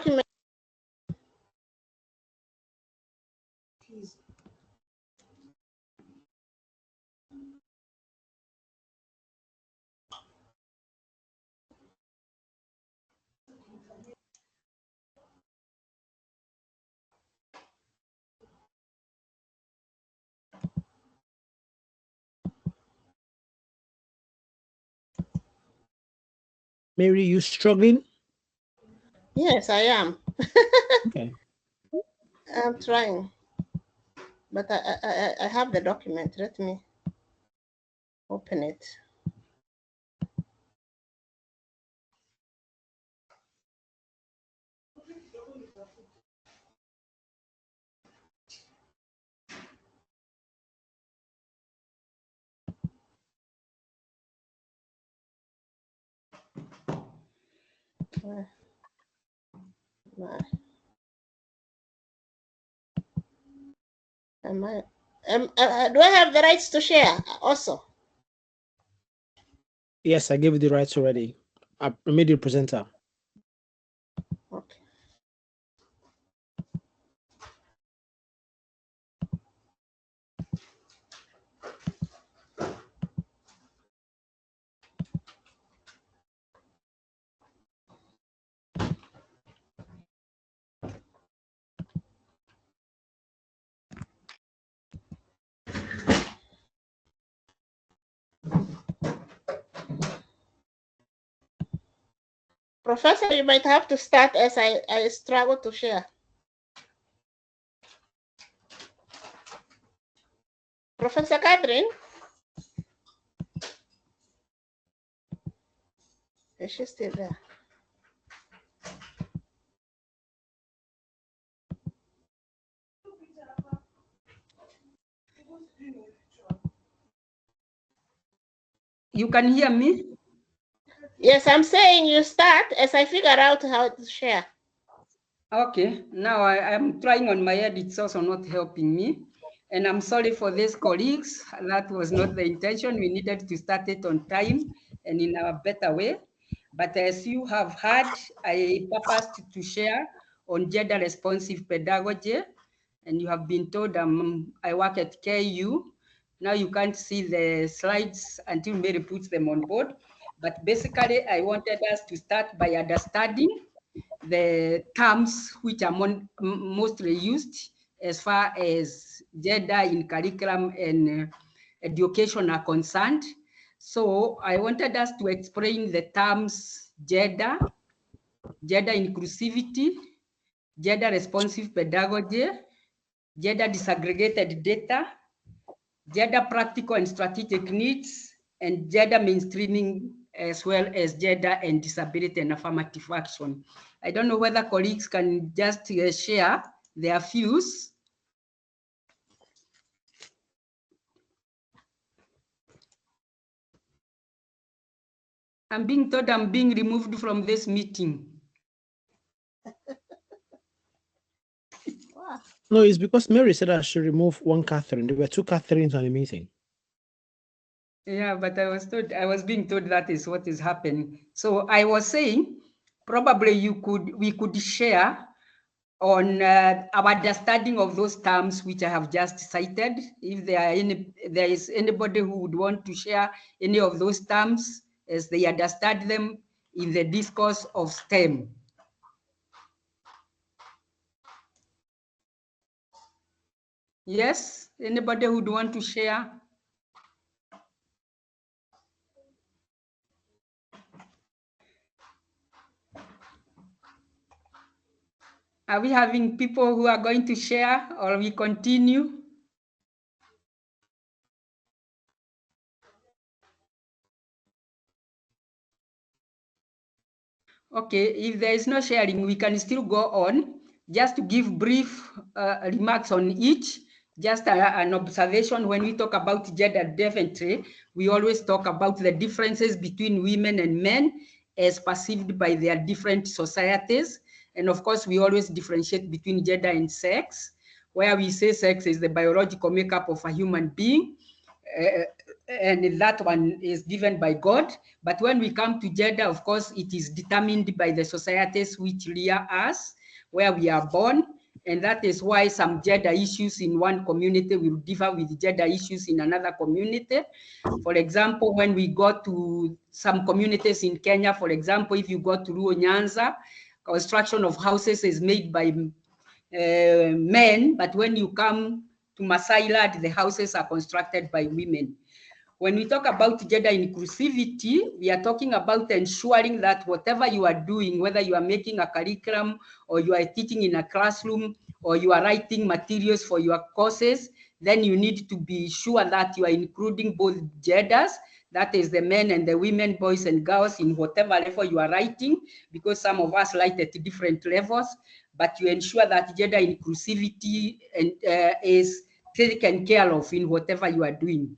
document. Mary, you struggling? Yes, I am. Okay. I'm trying, but I have the document. Let me open it. Do I have the rights to share also? Yes, I gave you the rights already. I made you presenter. Okay. Professor, you might have to start as I struggle to share. Professor Catherine? Is she still there? You can hear me? Yes, I'm saying you start as I figure out how to share. Okay, now I'm trying on my end. It's also not helping me. And I'm sorry for this, colleagues. That was not the intention. We needed to start it on time and in a better way. But as you have heard, I purposed to share on gender responsive pedagogy. And you have been told I work at KU. Now you can't see the slides until Mary puts them on board. But basically, I wanted us to start by understanding the terms which are mostly used as far as gender in curriculum and education are concerned. So I wanted us to explain the terms gender, gender inclusivity, gender responsive pedagogy, gender disaggregated data, gender practical and strategic needs, and gender mainstreaming, as well as gender and disability and affirmative action. I don't know whether colleagues can just share their views. I'm being told I'm being removed from this meeting. No, it's because Mary said I should remove one Catherine. There were two Catherines on the meeting. Yeah, but I was being told that is what is happening. So I was saying, probably we could share on our understanding of those terms which I have just cited. If there is anybody who would want to share any of those terms as they understand them in the discourse of STEM. Yes, anybody who would want to share? Are we having people who are going to share, or we continue? Okay, if there is no sharing, we can still go on. Just to give brief remarks on each, just an observation. When we talk about gender, definitely, we always talk about the differences between women and men as perceived by their different societies. And of course, we always differentiate between gender and sex, where we say sex is the biological makeup of a human being. and that one is given by God. But when we come to gender, of course, it is determined by the societies which rear us, where we are born. And that is why some gender issues in one community will differ with gender issues in another community. For example, when we go to some communities in Kenya, for example, if you go to Luo Nyanza, construction of houses is made by men, but when you come to Masai Land, the houses are constructed by women. When we talk about gender inclusivity, we are talking about ensuring that whatever you are doing, whether you are making a curriculum or you are teaching in a classroom or you are writing materials for your courses, then you need to be sure that you are including both genders, that is the men and the women, boys and girls, in whatever level you are writing, because some of us write at different levels, but you ensure that gender inclusivity is taken care of in whatever you are doing.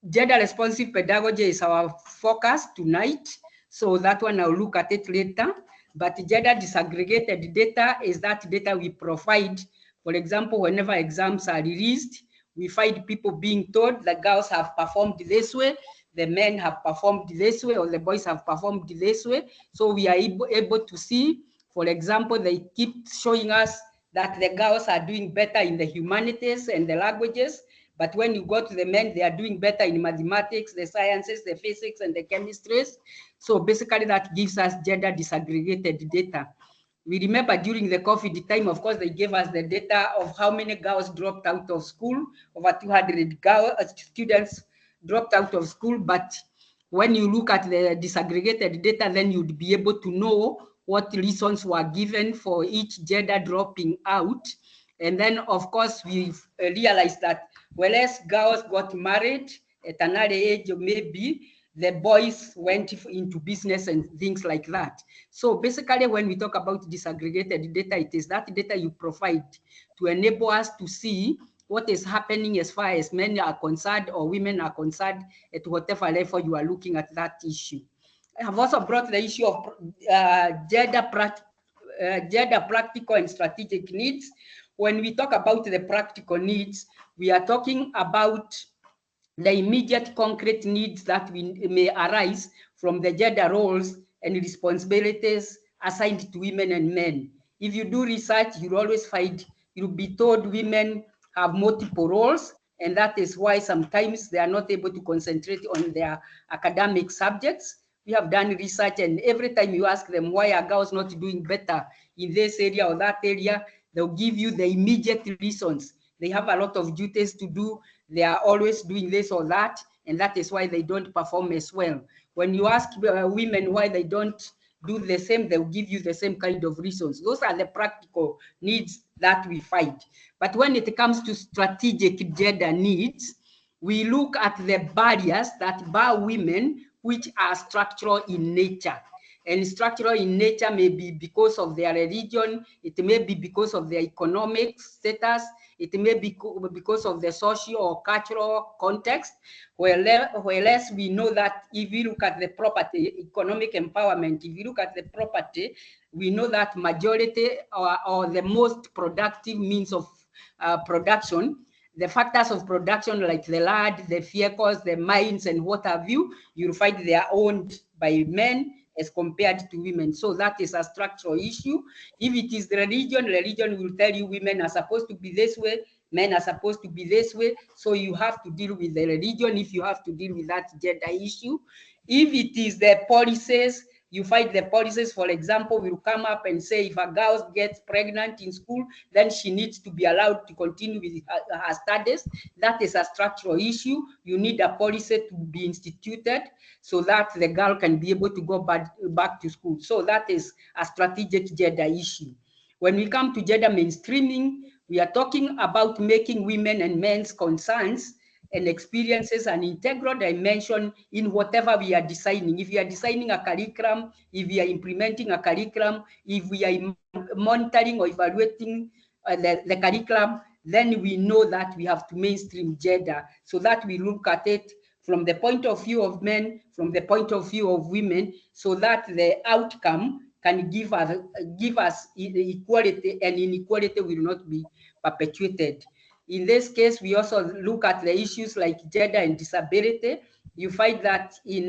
Gender responsive pedagogy is our focus tonight, so that one I'll look at it later. But gender disaggregated data is that data we provide. For example, whenever exams are released, we find people being told the girls have performed this way, the men have performed this way, or the boys have performed this way. So we are able to see, for example, they keep showing us that the girls are doing better in the humanities and the languages, but when you go to the men, they are doing better in mathematics, the sciences, the physics, and the chemistries. So basically that gives us gender disaggregated data. We remember during the COVID time, of course, they gave us the data of how many girls dropped out of school. Over 200 students dropped out of school. But when you look at the disaggregated data, then you'd be able to know what reasons were given for each gender dropping out. And then, of course, we've realized that whereas girls got married at an early age, maybe the boys went into business and things like that. So basically, when we talk about disaggregated data, it is that data you provide to enable us to see what is happening as far as men are concerned or women are concerned at whatever level you are looking at that issue. I have also brought the issue of gender practical and strategic needs. When we talk about the practical needs, we are talking about the immediate concrete needs that may arise from the gender roles and responsibilities assigned to women and men. If you do research, you'll always find, you'll be told women have multiple roles, and that is why sometimes they are not able to concentrate on their academic subjects. We have done research, and every time you ask them why are girls not doing better in this area or that area, they'll give you the immediate reasons. They have a lot of duties to do. They are always doing this or that, and that is why they don't perform as well. When you ask women why they don't do the same, they'll give you the same kind of reasons. Those are the practical needs that we find. But when it comes to strategic gender needs, we look at the barriers that bar women, which are structural in nature. And structural in nature may be because of their religion, it may be because of their economic status, it may be because of the social or cultural context, whereas we know that if you look at the property, economic empowerment, if you look at the property, we know that majority or the most productive means of production, the factors of production like the land, the vehicles, the mines, and what have you, you'll find they are owned by men as compared to women. So that is a structural issue. If it is the religion will tell you women are supposed to be this way, men are supposed to be this way. So you have to deal with the religion if you have to deal with that gender issue. If it is the policies, you find the policies, for example, will come up and say if a girl gets pregnant in school, then she needs to be allowed to continue with her studies. That is a structural issue. You need a policy to be instituted so that the girl can be able to go back to school. So that is a strategic gender issue. When we come to gender mainstreaming, we are talking about making women and men's concerns and experiences an integral dimension in whatever we are designing. If we are designing a curriculum, if we are implementing a curriculum, if we are monitoring or evaluating the curriculum, then we know that we have to mainstream gender so that we look at it from the point of view of men, from the point of view of women, so that the outcome can give us equality, and inequality will not be perpetuated. In this case, we also look at the issues like gender and disability. You find that in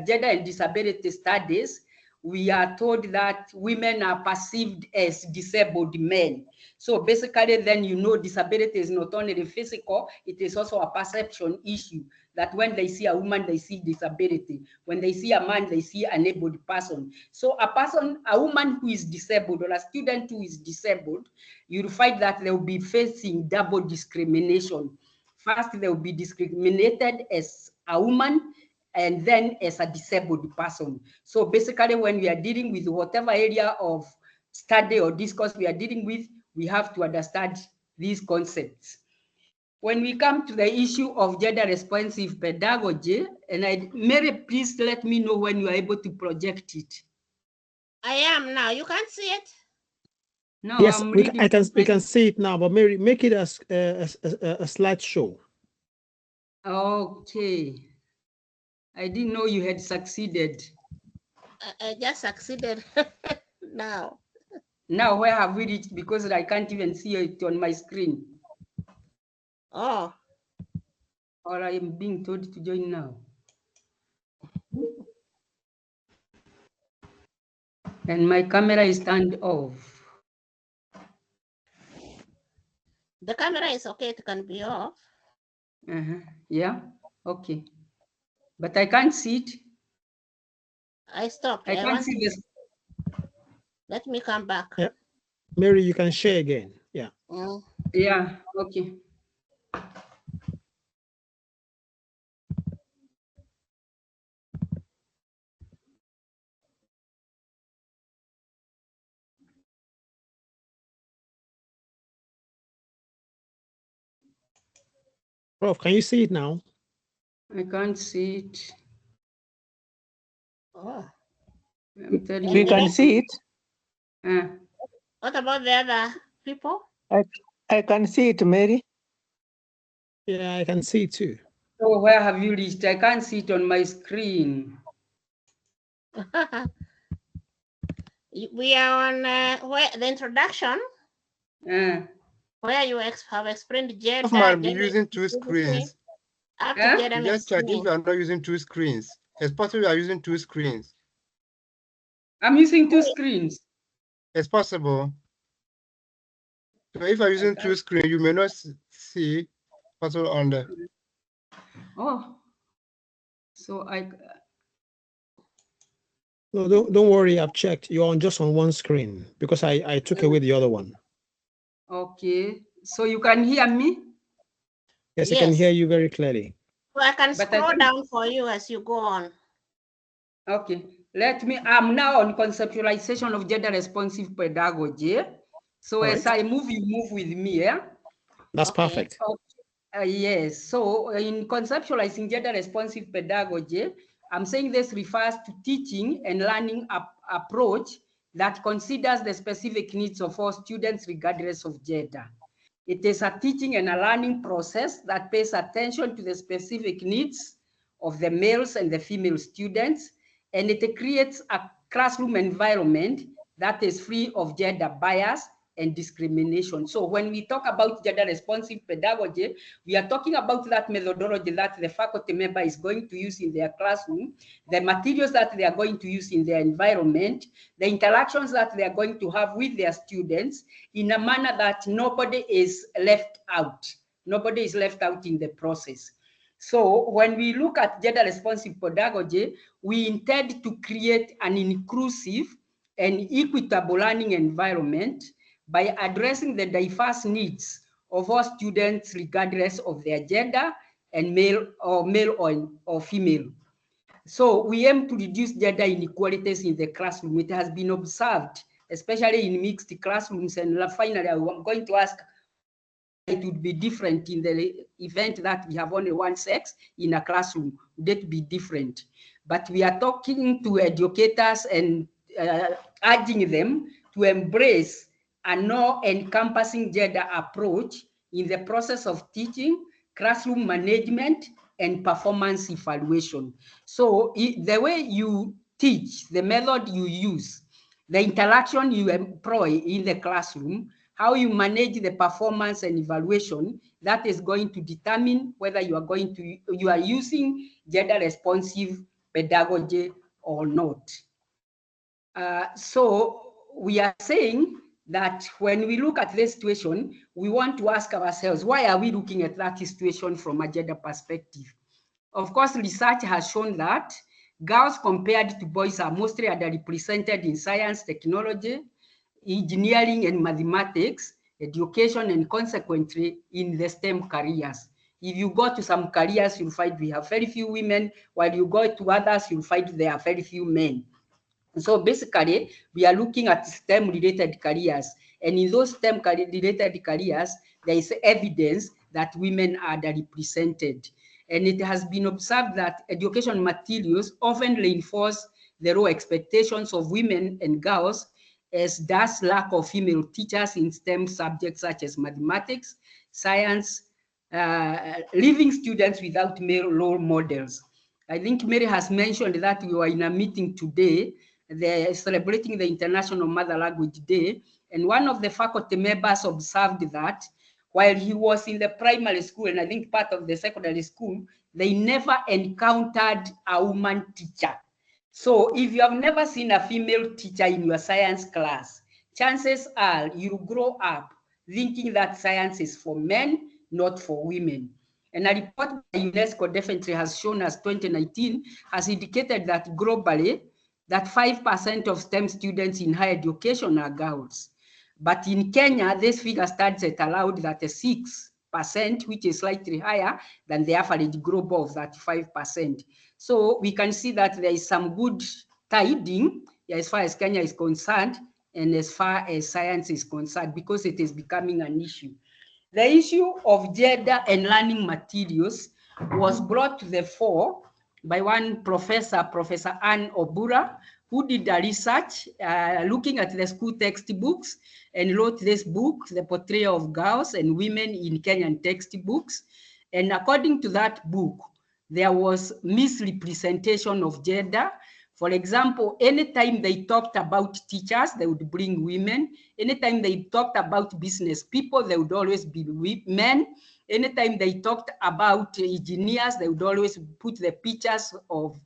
gender and disability studies, we are told that women are perceived as disabled men. So basically, then you know disability is not only physical, it is also a perception issue, that when they see a woman, they see disability. When they see a man, they see an able person. So a woman who is disabled or a student who is disabled, you'll find that they'll be facing double discrimination. First, they'll be discriminated as a woman and then as a disabled person. So basically, when we are dealing with whatever area of study or discourse we are dealing with, we have to understand these concepts. When we come to the issue of gender responsive pedagogy, and Mary, please let me know when you are able to project it. I am now. You can't see it? No, Yes, I'm we reading. can see it now, but Mary, make it as a slideshow. Okay. I didn't know you had succeeded. I just succeeded now. Now, where have we reached? Because I can't even see it on my screen. Oh. Or I am being told to join now. And my camera is turned off. The camera is okay. It can be off. Yeah, okay. But I can't see it. I stopped. I can't see this. Let me come back. Yeah. Mary, you can share again. Yeah. Yeah, okay. Prof, can you see it now? I can't see it. Oh. I'm telling We you. can see it. What about the other people? I can see it, Mary. Yeah, I can see it too. So where have you reached? I can't see it on my screen. We are on where the introduction, where you have explained gender. Might be using two screens. Up to gender Just check if you are not using two screens. It's possible you are using two screens. I'm using two screens. It's possible. So if you're using two screens, you may not see possible on the. Oh, so No, don't worry. I've checked. You're just on one screen because I took away the other one. Okay, so you can hear me? Yes, I can hear you very clearly. So I can scroll down for you as you go on. Okay, I'm now on conceptualization of gender responsive pedagogy. So as I move, you move with me, yeah? That's perfect. Okay. Yes, so in conceptualizing gender responsive pedagogy, I'm saying this refers to teaching and learning approach that considers the specific needs of all students regardless of gender. It is a teaching and a learning process that pays attention to the specific needs of the males and the female students, and it creates a classroom environment that is free of gender bias and discrimination. So when we talk about gender responsive pedagogy, we are talking about that methodology that the faculty member is going to use in their classroom, the materials that they are going to use in their environment, the interactions that they are going to have with their students in a manner that nobody is left out. Nobody is left out in the process. So when we look at gender responsive pedagogy, we intend to create an inclusive and equitable learning environment by addressing the diverse needs of all students regardless of their gender and male or female. So we aim to reduce gender inequalities in the classroom. It has been observed, especially in mixed classrooms. And finally, I'm going to ask, it would be different in the event that we have only one sex in a classroom. Would it be different? But we are talking to educators and urging them to embrace a no encompassing gender approach in the process of teaching, classroom management, and performance evaluation. So the way you teach, the method you use, the interaction you employ in the classroom how you manage the performance and evaluation, that is going to determine whether you are using gender responsive pedagogy or not. So we are saying that when we look at this situation, we want to ask ourselves, why are we looking at that situation from a gender perspective? Of course, research has shown that girls compared to boys are mostly underrepresented in science, technology, engineering and mathematics, education, and consequently in the STEM careers. If you go to some careers, you'll find we have very few women, while you go to others, you'll find there are very few men. So basically, we are looking at STEM-related careers. And in those STEM-related careers, there is evidence that women are underrepresented. And it has been observed that education materials often reinforce the raw expectations of women and girls, as does lack of female teachers in STEM subjects such as mathematics, science, leaving students without male role models. I think Mary has mentioned that we were in a meeting today. They're celebrating the International Mother Language Day. And one of the faculty members observed that while he was in the primary school, and I think part of the secondary school, they never encountered a woman teacher. So if you have never seen a female teacher in your science class, chances are you grow up thinking that science is for men, not for women. And a report by UNESCO definitely has shown us 2019 has indicated that globally, that 5% of STEM students in higher education are girls. But in Kenya, this figure stands at around 36%, which is slightly higher than the average global of 35%. So we can see that there is some good tiding as far as Kenya is concerned and as far as science is concerned, because it is becoming an issue. The issue of gender and learning materials was brought to the fore by one professor, Professor Anne Obura, who did a research looking at the school textbooks and wrote this book, The Portrayal of Girls and Women in Kenyan Textbooks. And according to that book, there was misrepresentation of gender. For example, anytime they talked about teachers, they would bring women. Anytime they talked about business people, they would always be men. Anytime they talked about engineers, they would always put the pictures of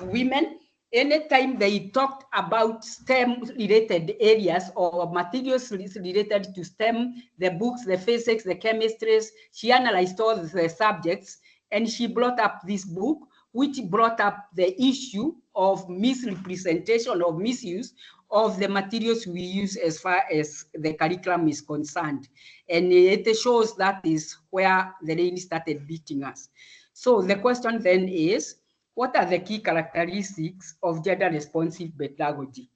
women. Anytime they talked about STEM-related areas or materials related to STEM, the books, the physics, the chemistries, she analyzed all the subjects, and she brought up this book, which brought up the issue of misrepresentation or misuse of the materials we use as far as the curriculum is concerned. And it shows that is where the rain started beating us. So the question then is, what are the key characteristics of gender responsive pedagogy?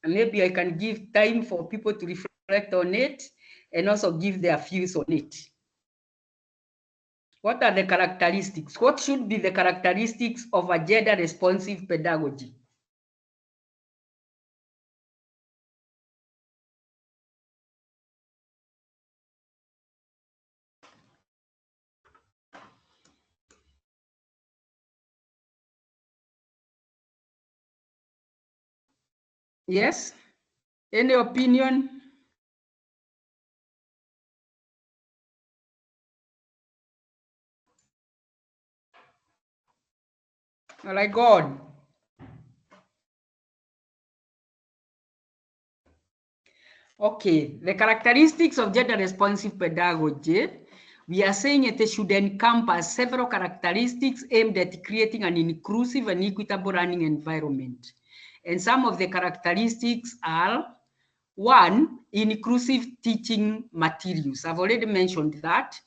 And maybe I can give time for people to reflect on it and also give their views on it. What are the characteristics? What should be the characteristics of a gender responsive pedagogy? Yes? Any opinion? All right, God. Okay, the characteristics of gender responsive pedagogy, we are saying it should encompass several characteristics aimed at creating an inclusive and equitable learning environment. And some of the characteristics are, one, inclusive teaching materials. I've already mentioned that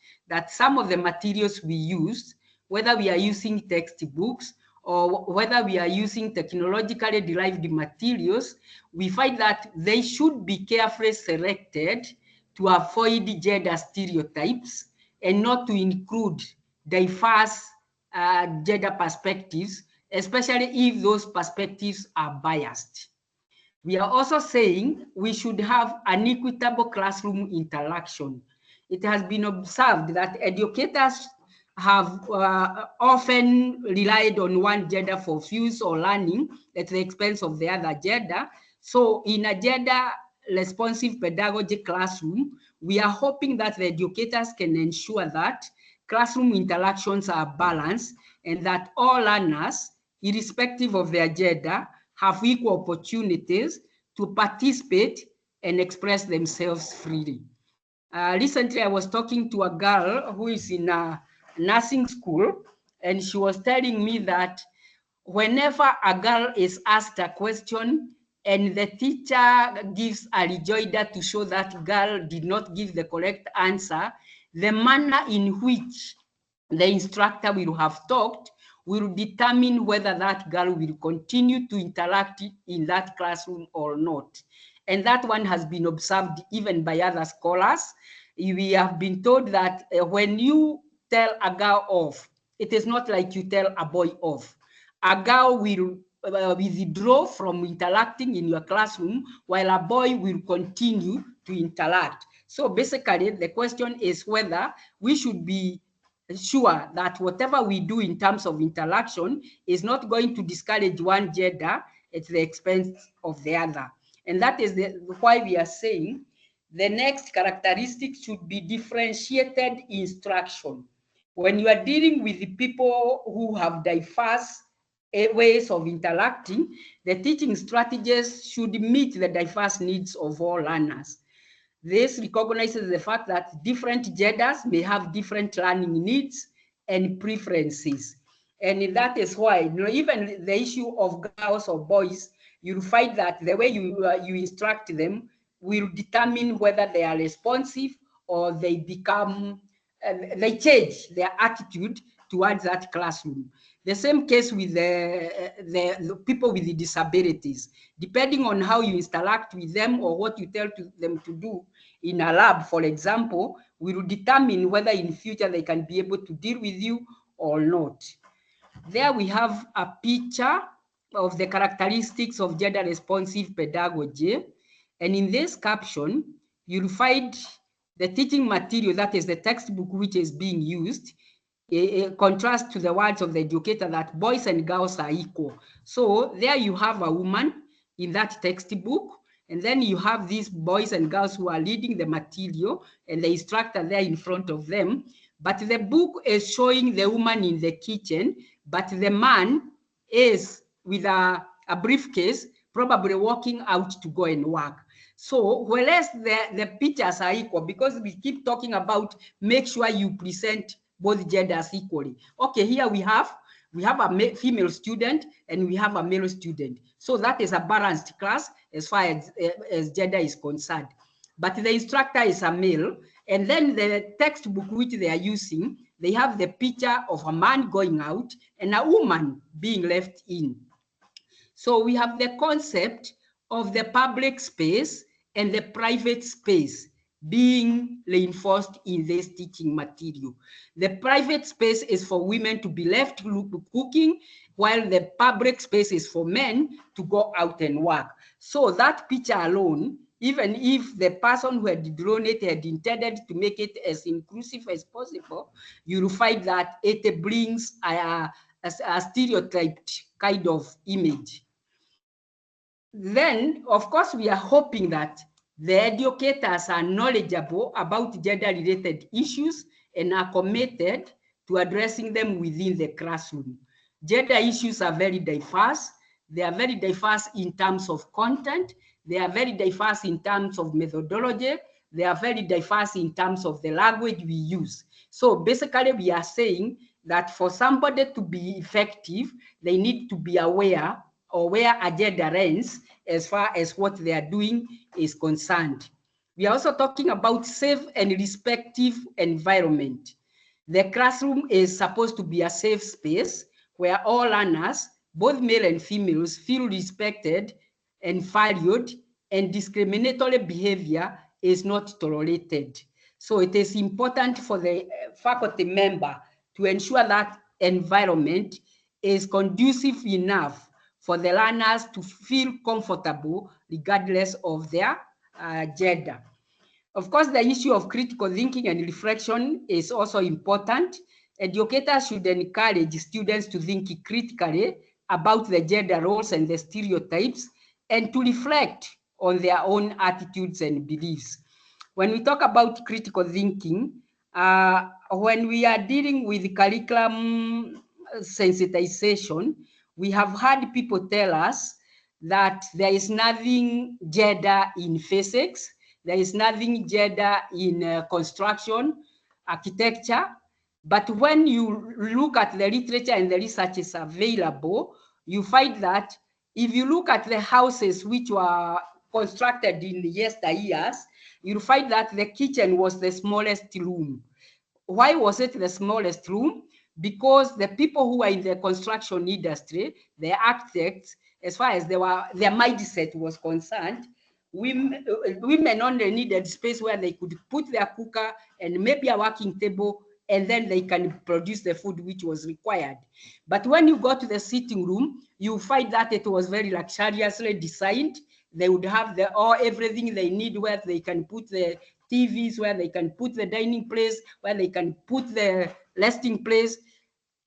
some of the materials we use, whether we are using textbooks or whether we are using technologically derived materials, we find that they should be carefully selected to avoid gender stereotypes and not to include diverse gender perspectives, especially if those perspectives are biased. We are also saying we should have an equitable classroom interaction. It has been observed that educators have often relied on one gender for views or learning at the expense of the other gender. So in a gender responsive pedagogy classroom, we are hoping that the educators can ensure that classroom interactions are balanced and that all learners, irrespective of their gender, have equal opportunities to participate and express themselves freely. Recently, I was talking to a girl who is in a nursing school, and she was telling me that whenever a girl is asked a question and the teacher gives a rejoinder to show that girl did not give the correct answer, the manner in which the instructor will have talked will determine whether that girl will continue to interact in that classroom or not. And that one has been observed even by other scholars. We have been told that when you tell a girl off, it is not like you tell a boy off. A girl will withdraw from interacting in your classroom while a boy will continue to interact. So basically, the question is whether we should be sure that whatever we do in terms of interaction is not going to discourage one gender at the expense of the other. And that is why we are saying the next characteristic should be differentiated instruction. When you are dealing with the people who have diverse ways of interacting, the teaching strategies should meet the diverse needs of all learners. This recognizes the fact that different genders may have different learning needs and preferences. And that is why, you know, even the issue of girls or boys, you'll find that the way you instruct them will determine whether they are responsive or they become, they change their attitude towards that classroom. The same case with the people with the disabilities. Depending on how you interact with them or what you tell them to do in a lab, for example, will determine whether in future they can be able to deal with you or not. There we have a picture of the characteristics of gender responsive pedagogy. And in this caption, you'll find the teaching material, that is the textbook which is being used, a contrast to the words of the educator that boys and girls are equal. So there you have a woman in that textbook, and then you have these boys and girls who are reading the material and the instructor there in front of them. But the book is showing the woman in the kitchen, but the man is with a briefcase, probably walking out to go and work. So whereas the pictures are equal, because we keep talking about make sure you present both genders equally. Okay, here we have a female student and we have a male student. So that is a balanced class as far as gender is concerned. But the instructor is a male, and then the textbook which they are using, they have the picture of a man going out and a woman being left in. So we have the concept of the public space and the private space being reinforced in this teaching material. The private space is for women to be left cooking, while the public space is for men to go out and work. So that picture alone, even if the person who had drawn it had intended to make it as inclusive as possible, you'll find that it brings a stereotyped kind of image. Then, of course, we are hoping that the educators are knowledgeable about gender-related issues and are committed to addressing them within the classroom. Gender issues are very diverse. They are very diverse in terms of content. They are very diverse in terms of methodology. They are very diverse in terms of the language we use. So basically, we are saying that for somebody to be effective, they need to be aware or where a gender ends as far as what they are doing is concerned. We are also talking about safe and respectful environment. The classroom is supposed to be a safe space where all learners, both male and females, feel respected and valued, and discriminatory behavior is not tolerated. So it is important for the faculty member to ensure that environment is conducive enough for the learners to feel comfortable regardless of their gender. Of course, the issue of critical thinking and reflection is also important. Educators should encourage students to think critically about the gender roles and the stereotypes and to reflect on their own attitudes and beliefs. When we talk about critical thinking, when we are dealing with curriculum sensitization, we have had people tell us that there is nothing gender in physics, there is nothing gender in construction, architecture. But when you look at the literature and the research is available, you find that if you look at the houses which were constructed in yesteryears, you'll find that the kitchen was the smallest room. Why was it the smallest room? Because the people who are in the construction industry, the architects, as far as their mindset was concerned, women only needed space where they could put their cooker and maybe a working table, and then they can produce the food which was required. But when you go to the sitting room, you find that it was very luxuriously designed. They would have everything they need, where they can put the TVs, where they can put the dining place, where they can put the resting place.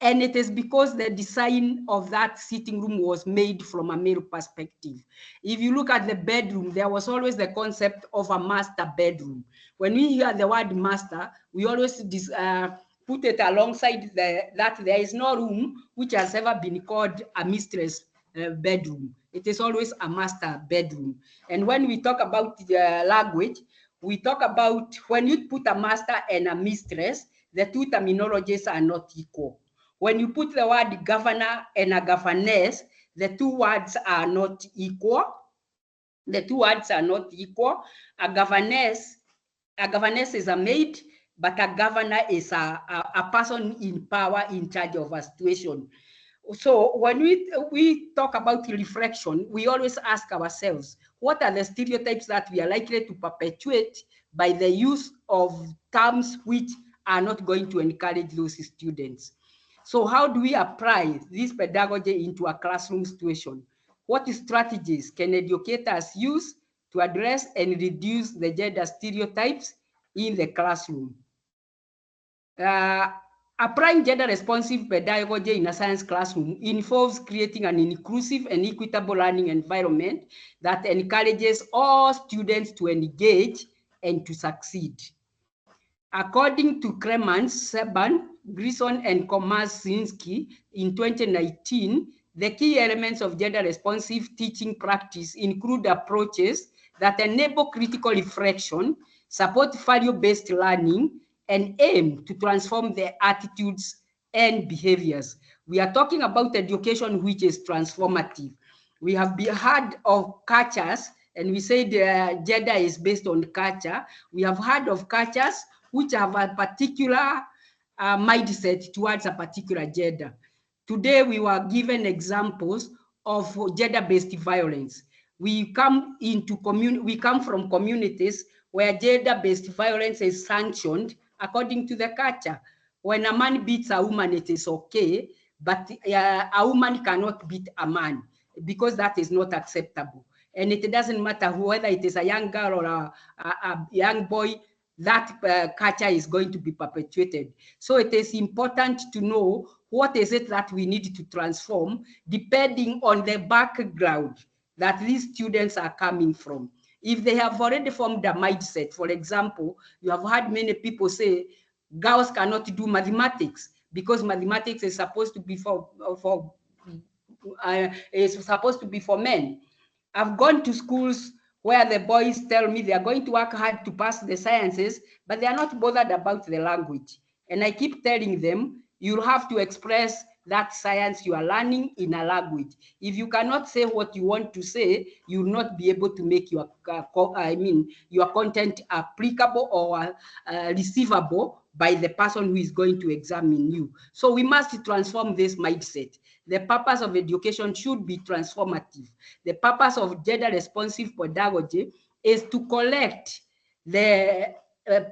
And it is because the design of that sitting room was made from a male perspective. If you look at the bedroom, there was always the concept of a master bedroom. When we hear the word master, we always put it alongside that there is no room which has ever been called a mistress bedroom. It is always a master bedroom. And when we talk about the language, we talk about when you put a master and a mistress, the two terminologies are not equal. When you put the word governor and a governess, the two words are not equal. The two words are not equal. A governess is a maid, but a governor is a person in power, in charge of a situation. So when we talk about reflection, we always ask ourselves, what are the stereotypes that we are likely to perpetuate by the use of terms which are not going to encourage those students? So how do we apply this pedagogy into a classroom situation? What strategies can educators use to address and reduce the gender stereotypes in the classroom? Applying gender-responsive pedagogy in a science classroom involves creating an inclusive and equitable learning environment that encourages all students to engage and to succeed. According to Kremans, Seban, Grison, and Komarzinski in 2019, the key elements of gender-responsive teaching practice include approaches that enable critical reflection, support value-based learning, and aim to transform their attitudes and behaviors. We are talking about education which is transformative. We have heard of cultures, and we say the gender is based on culture. We have heard of cultures which have a particular mindset towards a particular gender. Today, we were given examples of gender-based violence. We come from communities where gender-based violence is sanctioned according to the culture. When a man beats a woman, it is okay, but a woman cannot beat a man because that is not acceptable. And it doesn't matter whether it is a young girl or a young boy, that culture is going to be perpetuated. So it is important to know what is it that we need to transform depending on the background that these students are coming from. If they have already formed a mindset, for example, you have heard many people say girls cannot do mathematics because mathematics is supposed to be for men. I've gone to schools where the boys tell me they are going to work hard to pass the sciences, but they are not bothered about the language. And I keep telling them, you'll have to express that science you are learning in a language. If you cannot say what you want to say, you will not be able to make your content applicable or receivable by the person who is going to examine you. So we must transform this mindset. The purpose of education should be transformative. The purpose of gender-responsive pedagogy is to collect the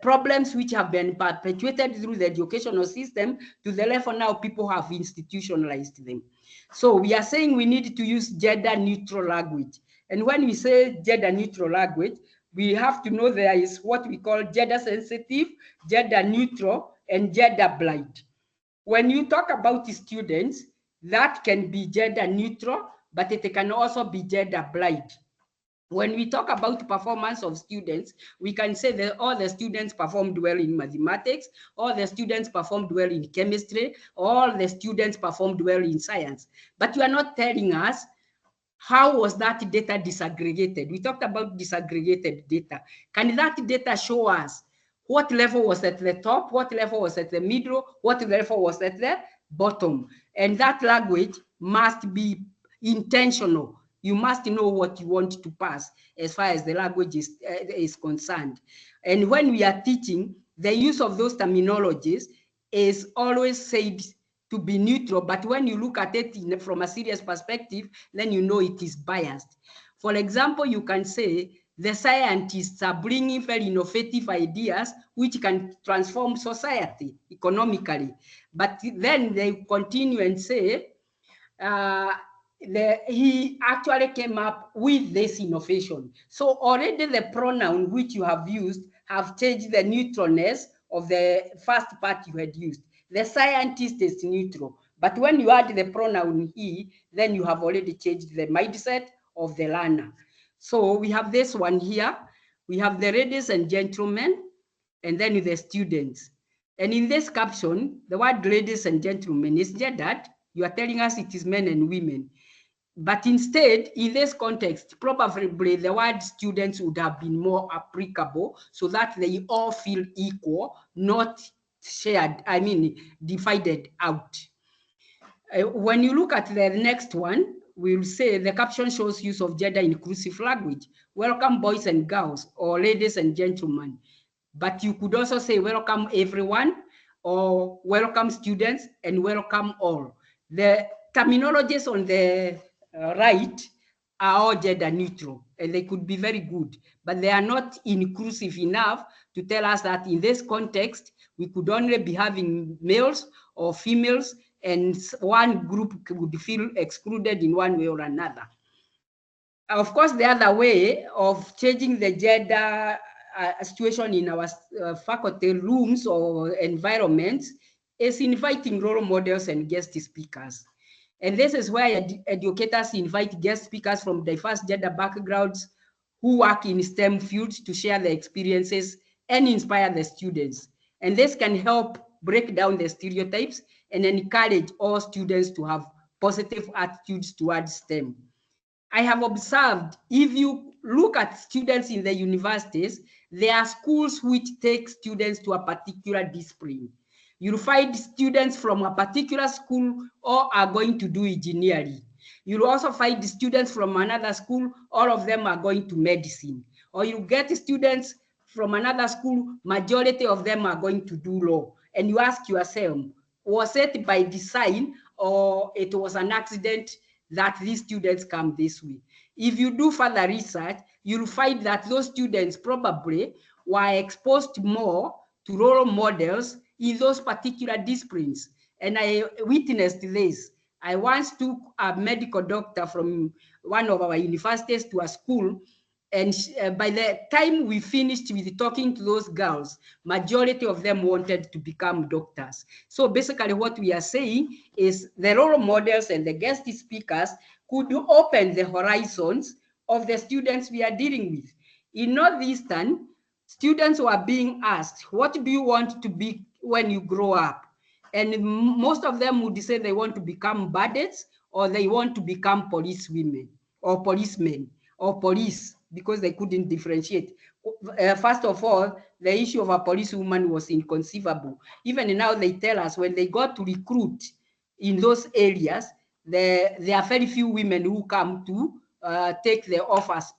problems which have been perpetuated through the educational system to the level now people have institutionalized them. So we are saying we need to use gender-neutral language. And when we say gender-neutral language, we have to know there is what we call gender-sensitive, gender-neutral, and gender-blind. When you talk about students, that can be gender-neutral, but it can also be gender-blind. When we talk about performance of students, we can say that all the students performed well in mathematics, all the students performed well in chemistry, all the students performed well in science. But you are not telling us how was that data disaggregated. We talked about disaggregated data. Can that data show us what level was at the top, what level was at the middle, what level was at the bottom? And that language must be intentional. You must know what you want to pass as far as the language is concerned. And when we are teaching, the use of those terminologies is always said to be neutral, but when you look at it from a serious perspective, then you know it is biased. For example, you can say the scientists are bringing very innovative ideas which can transform society economically, but then they continue and say, he actually came up with this innovation. So already the pronoun which you have used have changed the neutralness of the first part you had used. The scientist is neutral, but when you add the pronoun he, then you have already changed the mindset of the learner. So we have this one here. We have the ladies and gentlemen, and then the students. And in this caption, the word ladies and gentlemen is gendered. You are telling us it is men and women. But instead, in this context, probably the word students would have been more applicable so that they all feel equal, not shared, divided out. When you look at the next one, we'll say the caption shows use of gender inclusive language. Welcome boys and girls, or ladies and gentlemen. But you could also say welcome everyone, or welcome students, and welcome all. The terminologies on the right are all gender neutral, and they could be very good, but they are not inclusive enough to tell us that in this context, we could only be having males or females, and one group would feel excluded in one way or another. Of course, the other way of changing the gender situation in our faculty rooms or environments is inviting role models and guest speakers. And this is where educators invite guest speakers from diverse gender backgrounds who work in STEM fields to share their experiences and inspire the students. And this can help break down the stereotypes and encourage all students to have positive attitudes towards STEM. I have observed, if you look at students in the universities, there are schools which take students to a particular discipline. You'll find students from a particular school all are going to do engineering. You'll also find students from another school, all of them are going to medicine. Or you get students from another school, majority of them are going to do law. And you ask yourself, was it by design or it was an accident that these students come this way? If you do further research, you'll find that those students probably were exposed more to role models in those particular disciplines. And I witnessed this. I once took a medical doctor from one of our universities to a school, and by the time we finished with talking to those girls, majority of them wanted to become doctors. So basically what we are saying is the role models and the guest speakers could open the horizons of the students we are dealing with. In Northeastern, students were being asked, what do you want to be when you grow up? And most of them would say they want to become bandits, or they want to become policewomen or policemen or police, because they couldn't differentiate. First of all, the issue of a policewoman was inconceivable. Even now they tell us when they got to recruit in those areas, there are very few women who come to take the offers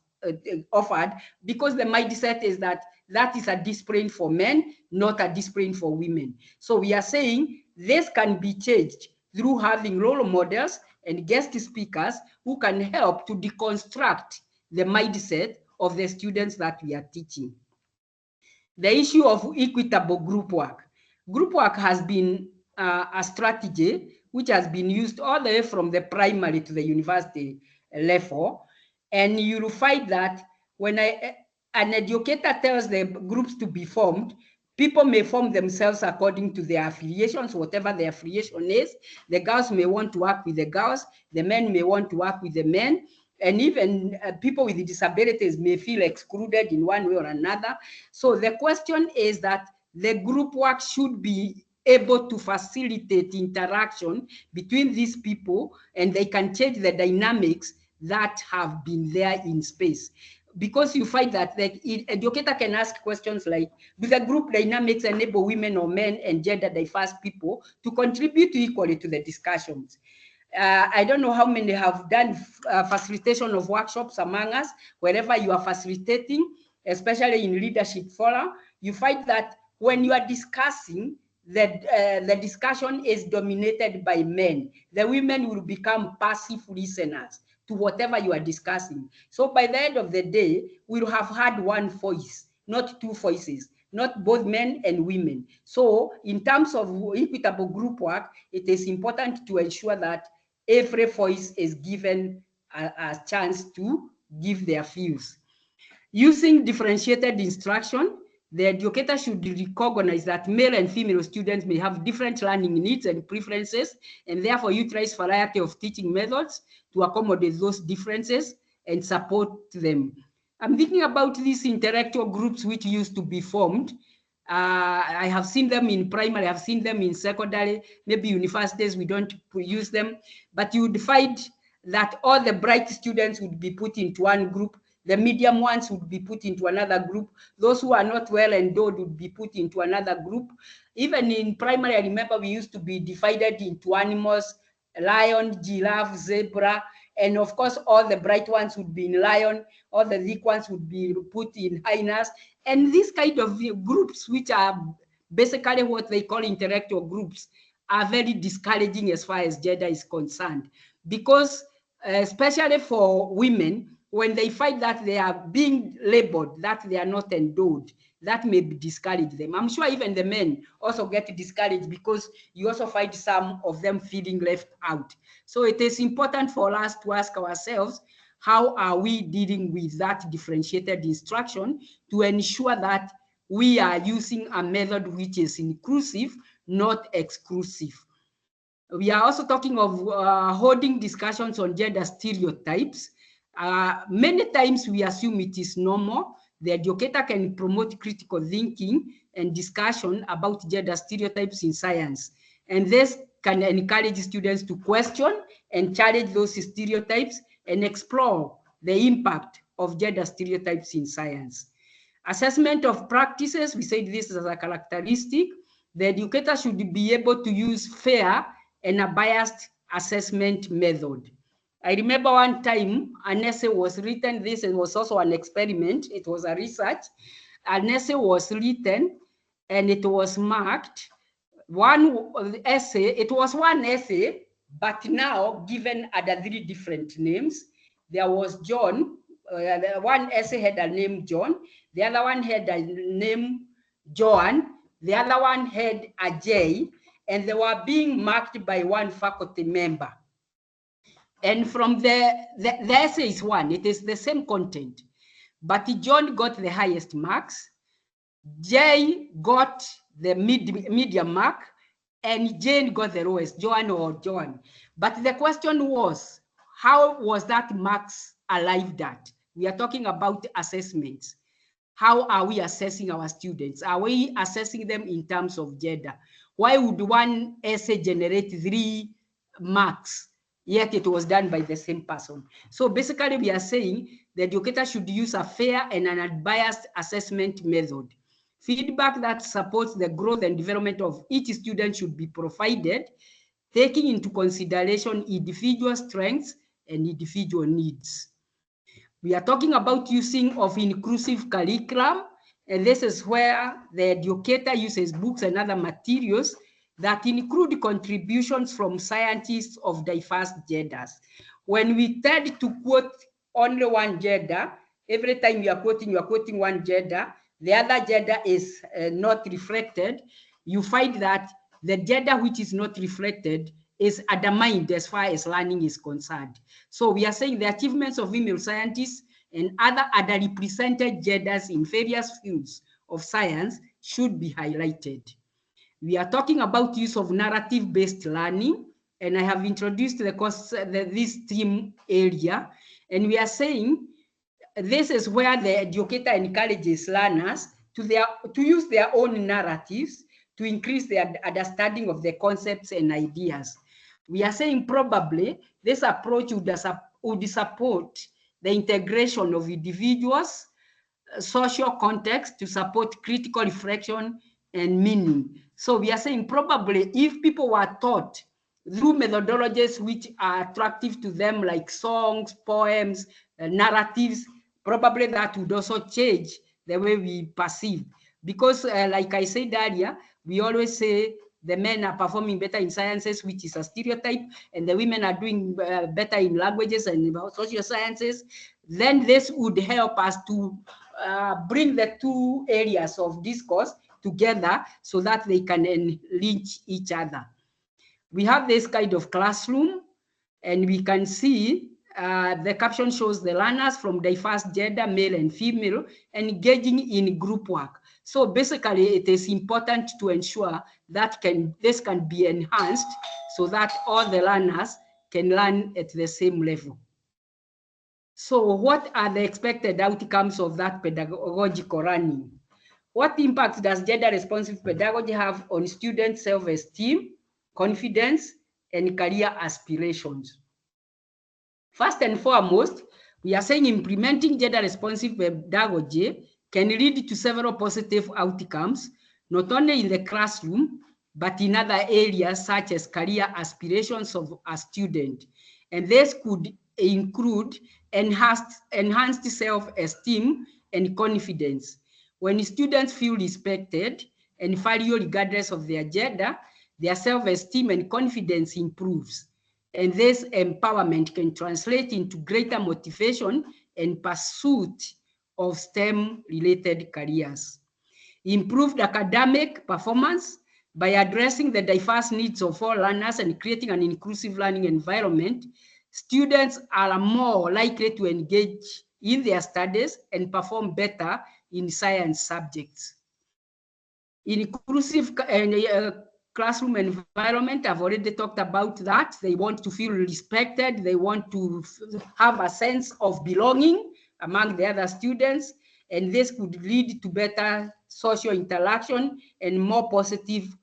offered, because the mindset is that that is a discipline for men, not a discipline for women. So we are saying this can be changed through having role models and guest speakers who can help to deconstruct the mindset of the students that we are teaching. The issue of equitable group work. Group work has been a strategy which has been used all the way from the primary to the university level. And you'll find that when an educator tells the groups to be formed, people may form themselves according to their affiliations, whatever their affiliation is. The girls may want to work with the girls, the men may want to work with the men, and even people with disabilities may feel excluded in one way or another. So the question is that the group work should be able to facilitate interaction between these people, and they can change the dynamics that have been there in space. Because you find that the educator can ask questions like, do the group dynamics enable women or men and gender diverse people to contribute equally to the discussions? I don't know how many have done facilitation of workshops among us. Wherever you are facilitating, especially in leadership forum, you find that when you are discussing, the discussion is dominated by men. The women will become passive listeners to whatever you are discussing. So by the end of the day, we'll have had one voice, not two voices, not both men and women. So in terms of equitable group work, it is important to ensure that every voice is given a chance to give their views. Using differentiated instruction, the educator should recognize that male and female students may have different learning needs and preferences, and therefore utilize variety of teaching methods to accommodate those differences and support them. I'm thinking about these intellectual groups which used to be formed. I have seen them in primary, I have seen them in secondary, maybe universities, we don't use them, but you would find that all the bright students would be put into one group, the medium ones would be put into another group, those who are not well endowed would be put into another group. Even in primary, I remember we used to be divided into animals, lion, giraffe, zebra, and of course, all the bright ones would be in lion, all the weak ones would be put in hyenas. And these kind of groups, which are basically what they call intellectual groups, are very discouraging as far as gender is concerned. Because especially for women, when they find that they are being labeled, that they are not endowed, that may discourage them. I'm sure even the men also get discouraged because you also find some of them feeling left out. So it is important for us to ask ourselves, how are we dealing with that differentiated instruction to ensure that we are using a method which is inclusive, not exclusive? We are also talking of holding discussions on gender stereotypes. Many times we assume it is normal. The educator can promote critical thinking and discussion about gender stereotypes in science. And this can encourage students to question and challenge those stereotypes and explore the impact of gender stereotypes in science. Assessment of practices, we said this as a characteristic. The educator should be able to use fair and a biased assessment method. I remember one time an essay was written, this was also an experiment, it was a research. An essay was written and it was marked. One essay, it was one essay, but now given under 3 different names. There was John, one essay had a name John, the other one had a name Joan, the other one had a J, and they were being marked by one faculty member. And from the essay is one, it is the same content, but John got the highest marks, J got the medium mark, and Jane got the lowest, Joan or Joan. But the question was, how was that marks arrived at? We are talking about assessments. How are we assessing our students? Are we assessing them in terms of gender? Why would one essay generate 3 marks, yet it was done by the same person? So basically we are saying the educator should use a fair and an unbiased assessment method. Feedback that supports the growth and development of each student should be provided, taking into consideration individual strengths and individual needs. We are talking about using of inclusive curriculum, and this is where the educator uses books and other materials that include contributions from scientists of diverse genders. When we tend to quote only one gender, every time you are quoting one gender, the other gender is not reflected. You find that the gender which is not reflected is undermined as far as learning is concerned. So we are saying the achievements of female scientists and other underrepresented genders in various fields of science should be highlighted. We are talking about use of narrative-based learning, and I have introduced this theme area. And we are saying this is where the educator encourages learners to use their own narratives to increase their understanding of the concepts and ideas. We are saying probably this approach would support the integration of individuals, social context to support critical reflection and meaning. So we are saying probably if people were taught through methodologies which are attractive to them, like songs, poems, narratives, probably that would also change the way we perceive. Because like I said earlier, we always say the men are performing better in sciences, which is a stereotype, and the women are doing better in languages and social sciences. Then this would help us to bring the two areas of discourse together so that they can enrich each other. We have this kind of classroom, and we can see the caption shows the learners from diverse gender, male and female, engaging in group work. So basically, it is important to ensure that this can be enhanced so that all the learners can learn at the same level. So what are the expected outcomes of that pedagogical learning? What impact does gender-responsive pedagogy have on students' self-esteem, confidence, and career aspirations? First and foremost, we are saying implementing gender-responsive pedagogy can lead to several positive outcomes, not only in the classroom, but in other areas such as career aspirations of a student. And this could include enhanced self-esteem and confidence. When students feel respected and valued regardless of their gender, their self-esteem and confidence improves. And this empowerment can translate into greater motivation and pursuit of STEM-related careers. Improved academic performance by addressing the diverse needs of all learners and creating an inclusive learning environment. Students are more likely to engage in their studies and perform better in science subjects. Inclusive classroom environment, I've already talked about that. They want to feel respected. They want to have a sense of belonging among the other students. And this could lead to better social interaction and more positive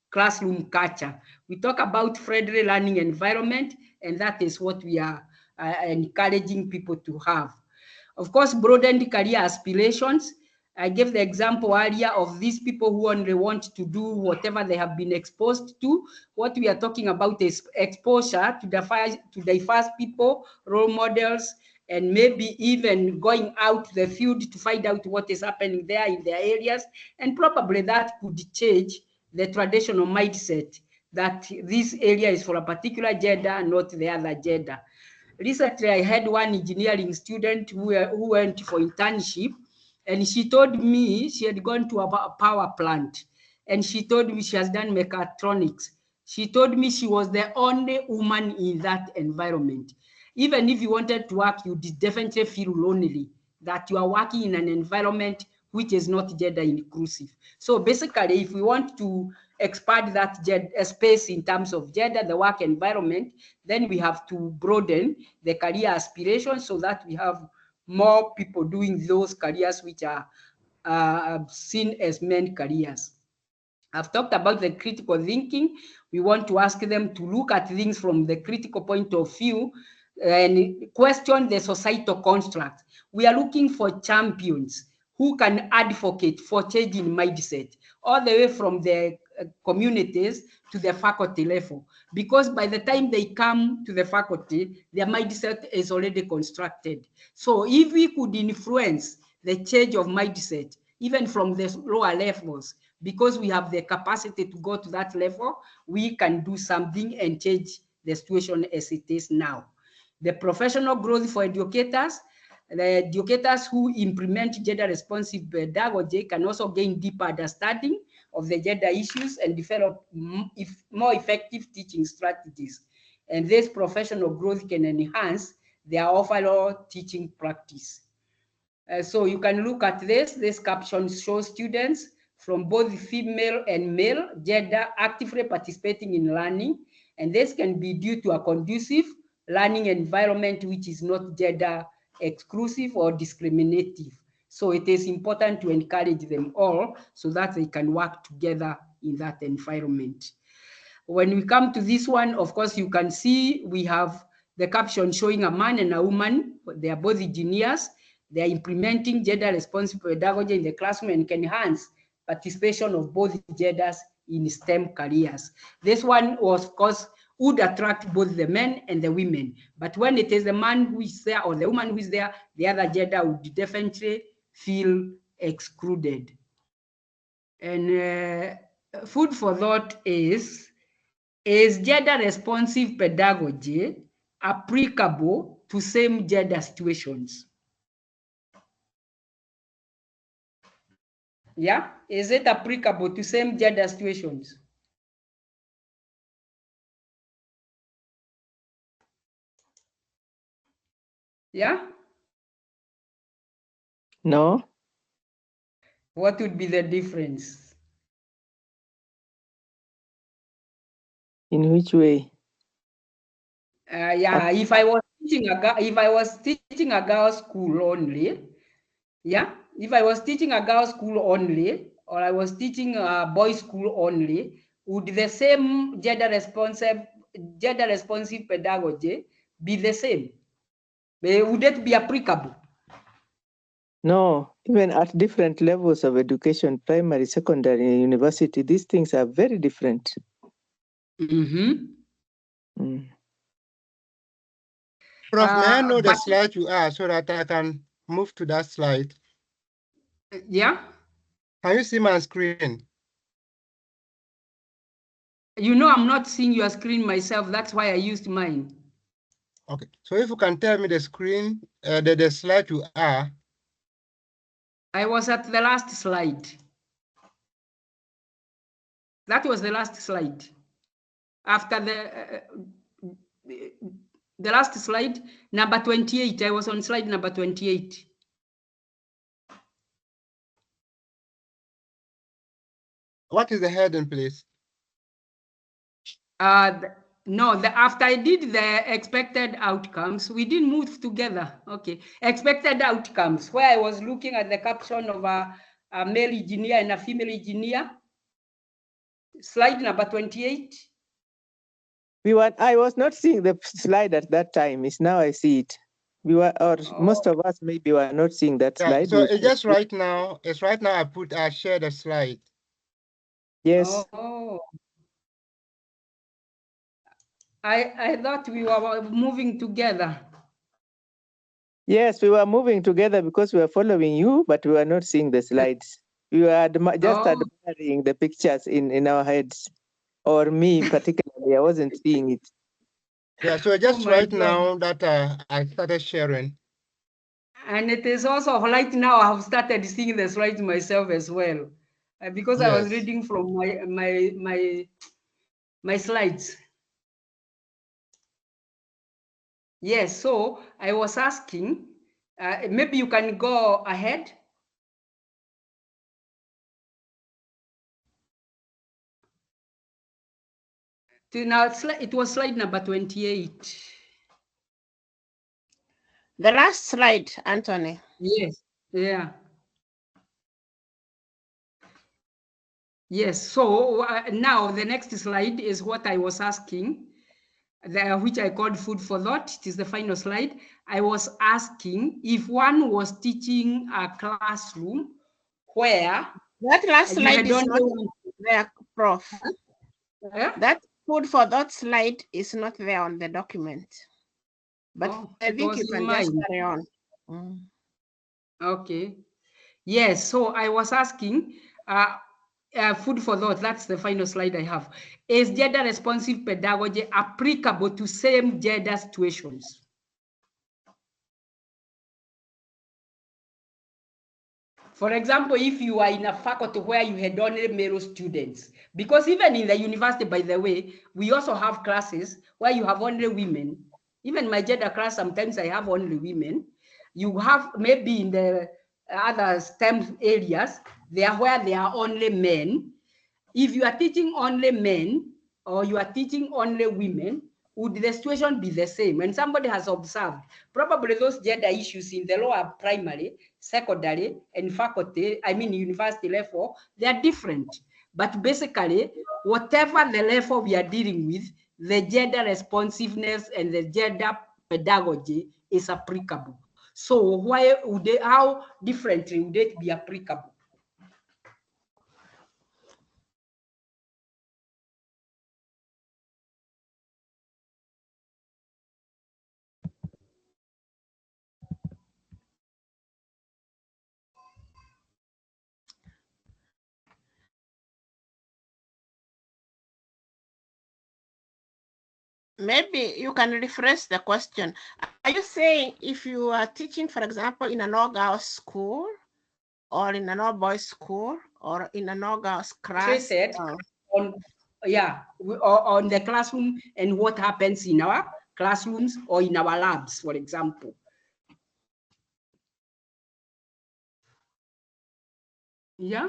classroom culture. We talk about friendly learning environment, and that is what we are encouraging people to have. Of course, broadened career aspirations. I gave the example earlier of these people who only want to do whatever they have been exposed to. What we are talking about is exposure to diverse people, role models, and maybe even going out the field to find out what is happening there in their areas. And probably that could change the traditional mindset that this area is for a particular gender, not the other gender. Recently, I had one engineering student who went for internship, and she told me she had gone to a power plant, and she told me she has done mechatronics. She told me she was the only woman in that environment. Even if you wanted to work, you did definitely feel lonely that you are working in an environment which is not gender inclusive. So basically, if we want to expand that space in terms of gender, the work environment, then we have to broaden the career aspirations so that we have more people doing those careers which are seen as men careers. I've talked about the critical thinking. We want to ask them to look at things from the critical point of view and question the societal construct. We are looking for champions who can advocate for changing mindset all the way from the communities to the faculty level. Because by the time they come to the faculty, their mindset is already constructed. So if we could influence the change of mindset, even from the lower levels, because we have the capacity to go to that level, we can do something and change the situation as it is now. The professional growth for educators, the educators who implement gender-responsive pedagogy can also gain deeper understanding of the gender issues and develop more effective teaching strategies. And this professional growth can enhance their overall teaching practice. So you can look at this. This caption shows students from both female and male gender actively participating in learning. And this can be due to a conducive learning environment which is not gender exclusive or discriminative. So it is important to encourage them all so that they can work together in that environment. When we come to this one, of course, you can see we have the caption showing a man and a woman. They are both engineers. They are implementing gender responsive pedagogy in the classroom and can enhance participation of both genders in STEM careers. This one was, of course, would attract both the men and the women. But when it is the man who is there or the woman who is there, the other gender would definitely feel excluded. And food for thought is gender responsive pedagogy applicable to same gender situations? Yeah, is it applicable to same gender situations? Yeah. No. What would be the difference? In which way? Yeah, if I was teaching a girls' school only, yeah, if I was teaching a girls' school only, or I was teaching a boys' school only, would the same gender responsive pedagogy be the same? Would it be applicable? No, even at different levels of education, primary, secondary, university, these things are very different. Prof, may I know the slide you are so that I can move to that slide? Yeah. Can you see my screen? You know, I'm not seeing your screen myself. That's why I used mine. Okay, so if you can tell me the screen, the slide you are. I was at the last slide. That was the last slide. After the last slide, number 28. I was on slide number 28. What is the heading, please? No, after I did the expected outcomes, we didn't move together. Okay, expected outcomes, where I was looking at the caption of a male engineer and a female engineer. Slide number 28. I was not seeing the slide at that time. It's now I see it. Most of us maybe were not seeing that slide. So it's just right now. It's right now. I shared a slide. Yes. Oh. I thought we were moving together. Yes, we were moving together because we were following you, but we were not seeing the slides. We were just admiring the pictures in our heads, or me particularly. I wasn't seeing it. Yeah, so just right now that I started sharing. And it is also right now I have started seeing the slides myself as well, because I was reading from my slides. Yes, so I was asking, maybe you can go ahead. Now it was slide number 28. The last slide, Anthony. Yes, yeah. Yes, so now the next slide is what I was asking, which I called food for thought. It is the final slide. I was asking if one was teaching a classroom where that last slide is not there, Prof. That food for thought slide is not there on the document. But I think you can just carry on. Okay. Yes, so I was asking, food for thought, that's the final slide I have. Is gender responsive pedagogy applicable to same gender situations? For example, if you are in a faculty where you had only male students, because even in the university, by the way, we also have classes where you have only women. Even my gender class, sometimes I have only women. You have maybe in the other STEM areas, where there are only men. If you are teaching only men or you are teaching only women, would the situation be the same? And somebody has observed, probably those gender issues in the lower primary, secondary, and faculty, I mean university level, they are different. But basically, whatever the level we are dealing with, the gender responsiveness and the gender pedagogy is applicable. So why would they, how differently would it be applicable? Maybe you can rephrase the question. Are you saying if you are teaching, for example, in an all-girls school, or in an all-boys school, or in an all-girls class? On the classroom and what happens in our classrooms or in our labs, for example. Yeah.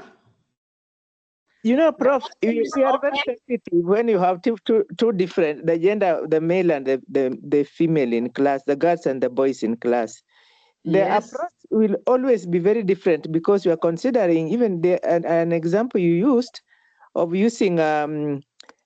You know, Prof, we are very sensitive when you have two different, the gender, the male and the female in class, the girls and the boys in class. The approach will always be very different because you are considering even an example you used of using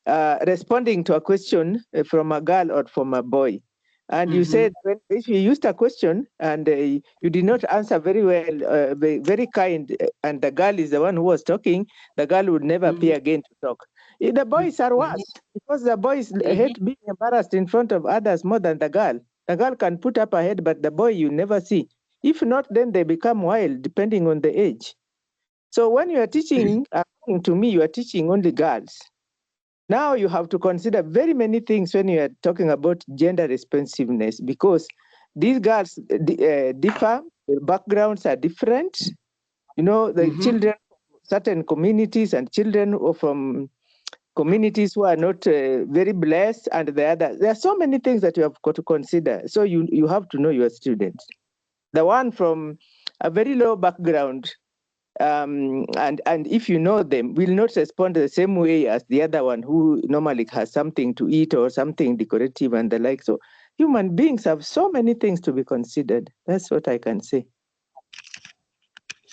responding to a question from a girl or from a boy. And you said if you used a question and you did not answer very well, very kind, and the girl is the one who was talking, the girl would never appear again to talk. The boys are worse because the boys hate being embarrassed in front of others more than the girl. The girl can put up her head, but the boy you never see. If not, then they become wild, depending on the age. So when you are teaching, according to me, you are teaching only girls. Now you have to consider very many things when you are talking about gender responsiveness, because these girls differ, their backgrounds are different. You know, the children from certain communities and children from communities who are not very blessed, and the other. There are so many things that you have got to consider. So you have to know your students. The one from a very low background, and if you know them, will not respond the same way as the other one who normally has something to eat or something decorative and the like. So human beings have so many things to be considered. That's what I can say.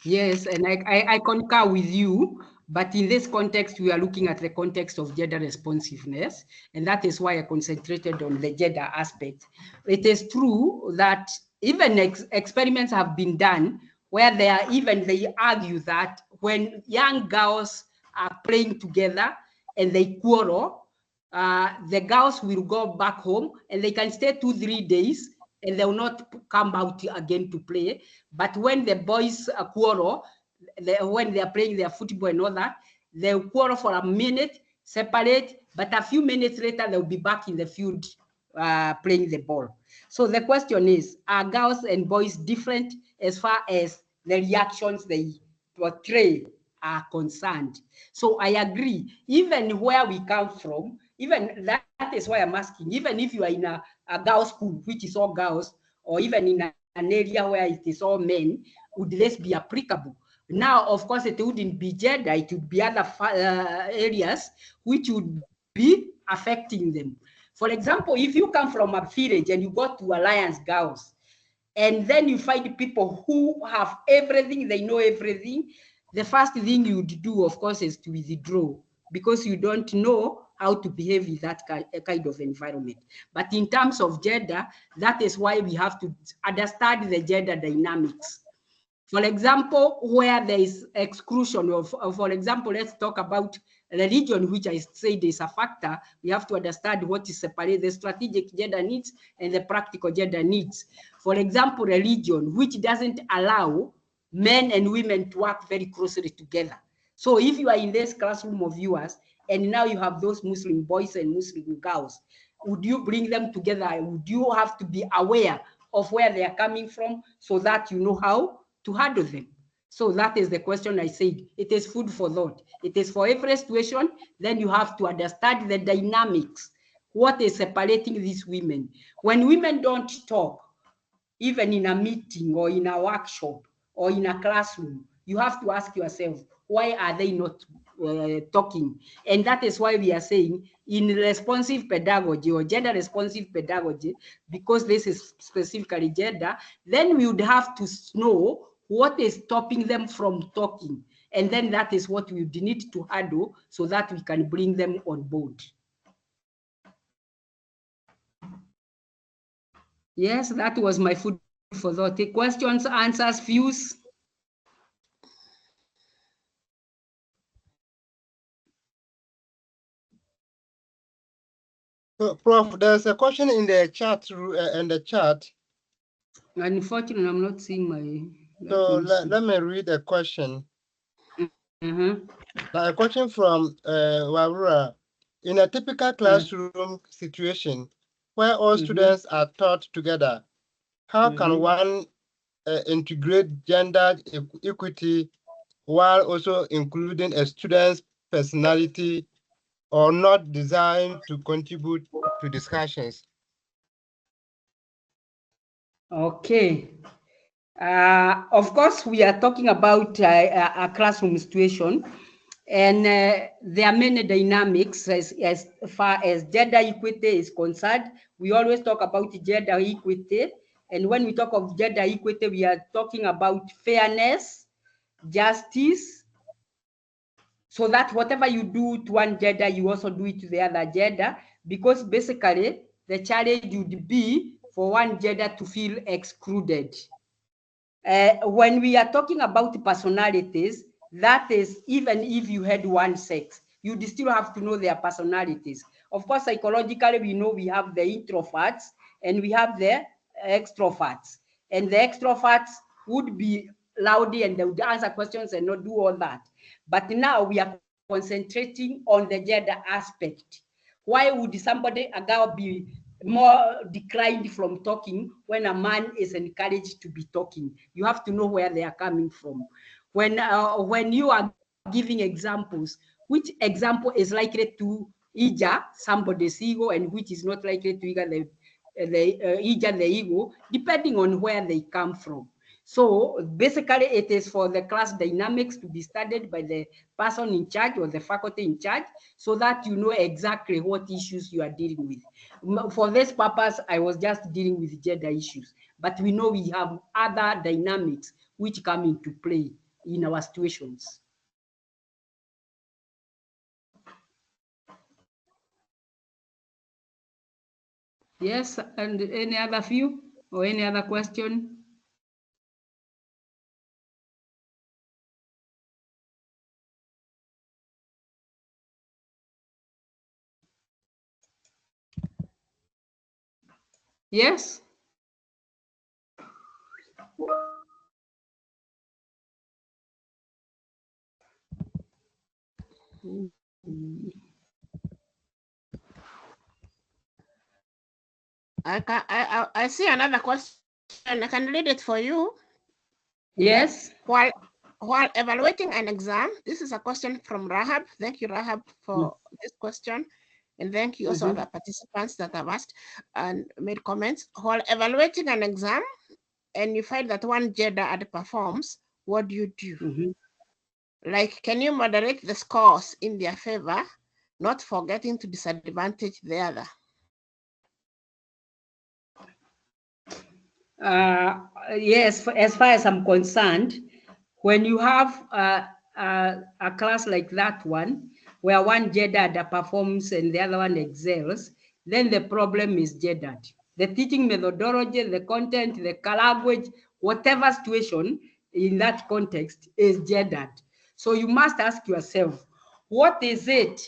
Yes, and I concur with you, but in this context, we are looking at the context of gender responsiveness, and that is why I concentrated on the gender aspect. It is true that even experiments have been done where they argue that when young girls are playing together and they quarrel, the girls will go back home and they can stay 2-3 days and they will not come out again to play. But when the boys quarrel, when they are playing their football and all that, they'll quarrel for a minute, separate, but a few minutes later, they'll be back in the field playing the ball. So the question is, are girls and boys different as far as the reactions they portray are concerned? So I agree, even where we come from, even that is why I'm asking, even if you are in a girls' school, which is all girls, or even in an area where it is all men, would this be applicable? Now, of course, it wouldn't be gender, it would be other areas which would be affecting them. For example, if you come from a village and you go to Alliance Girls, and then you find people who have everything, they know everything, the first thing you would do, of course, is to withdraw, because you don't know how to behave in that kind of environment. But in terms of gender, that is why we have to understand the gender dynamics. For example, where there is exclusion of, for example, let's talk about religion, which I said is a factor. We have to understand what is separate the strategic gender needs and the practical gender needs. For example, religion, which doesn't allow men and women to work very closely together. So if you are in this classroom of yours, and now you have those Muslim boys and Muslim girls, would you bring them together? Would you have to be aware of where they are coming from so that you know how to handle them? So that is the question I said. It is food for thought. It is for every situation. Then you have to understand the dynamics. What is separating these women? When women don't talk, even in a meeting or in a workshop or in a classroom, you have to ask yourself, why are they not talking. And that is why we are saying in responsive pedagogy or gender responsive pedagogy, because this is specifically gender, then we would have to know what is stopping them from talking. And then that is what we would need to handle so that we can bring them on board. Yes, that was my food for thought. Questions, answers, views? So, Prof, there's a question in the chat. Unfortunately, I'm not seeing my. So let me read a question. A question from Wawura. In a typical classroom situation where all students are taught together, how can one integrate gender equity while also including a student's personality or not designed to contribute to discussions? Okay. Of course, we are talking about a classroom situation, and there are many dynamics as far as gender equity is concerned. We always talk about gender equity, and when we talk of gender equity, we are talking about fairness, justice, so that whatever you do to one gender, you also do it to the other gender, because basically the challenge would be for one gender to feel excluded. When we are talking about personalities, that is, even if you had one sex, you still have to know their personalities. Of course, psychologically, we know we have the introverts and we have the extroverts. And the extroverts would be loudy and they would answer questions and not do all that. But now we are concentrating on the gender aspect. Why would somebody, a girl, be more declined from talking when a man is encouraged to be talking? You have to know where they are coming from. When you are giving examples, which example is likely to injure somebody's ego and which is not likely to injure the ego, depending on where they come from. So basically, it is for the class dynamics to be studied by the person in charge or the faculty in charge, so that you know exactly what issues you are dealing with. For this purpose, I was just dealing with gender issues, but we know we have other dynamics which come into play in our situations. Yes, and any other view or any other question? Yes. I see another question. I can read it for you. Yes. While evaluating an exam, this is a question from Rahab. Thank you, Rahab, for this question. And thank you also other participants that have asked and made comments. While evaluating an exam and you find that one gender underperforms, what do you do? Like, can you moderate the scores in their favor, not forgetting to disadvantage the other? Yes, as far as I'm concerned, when you have a class like that one, where one gender underperforms and the other one excels, then the problem is gendered. The teaching methodology, the content, the language, whatever situation in that context is gendered. So you must ask yourself, what is it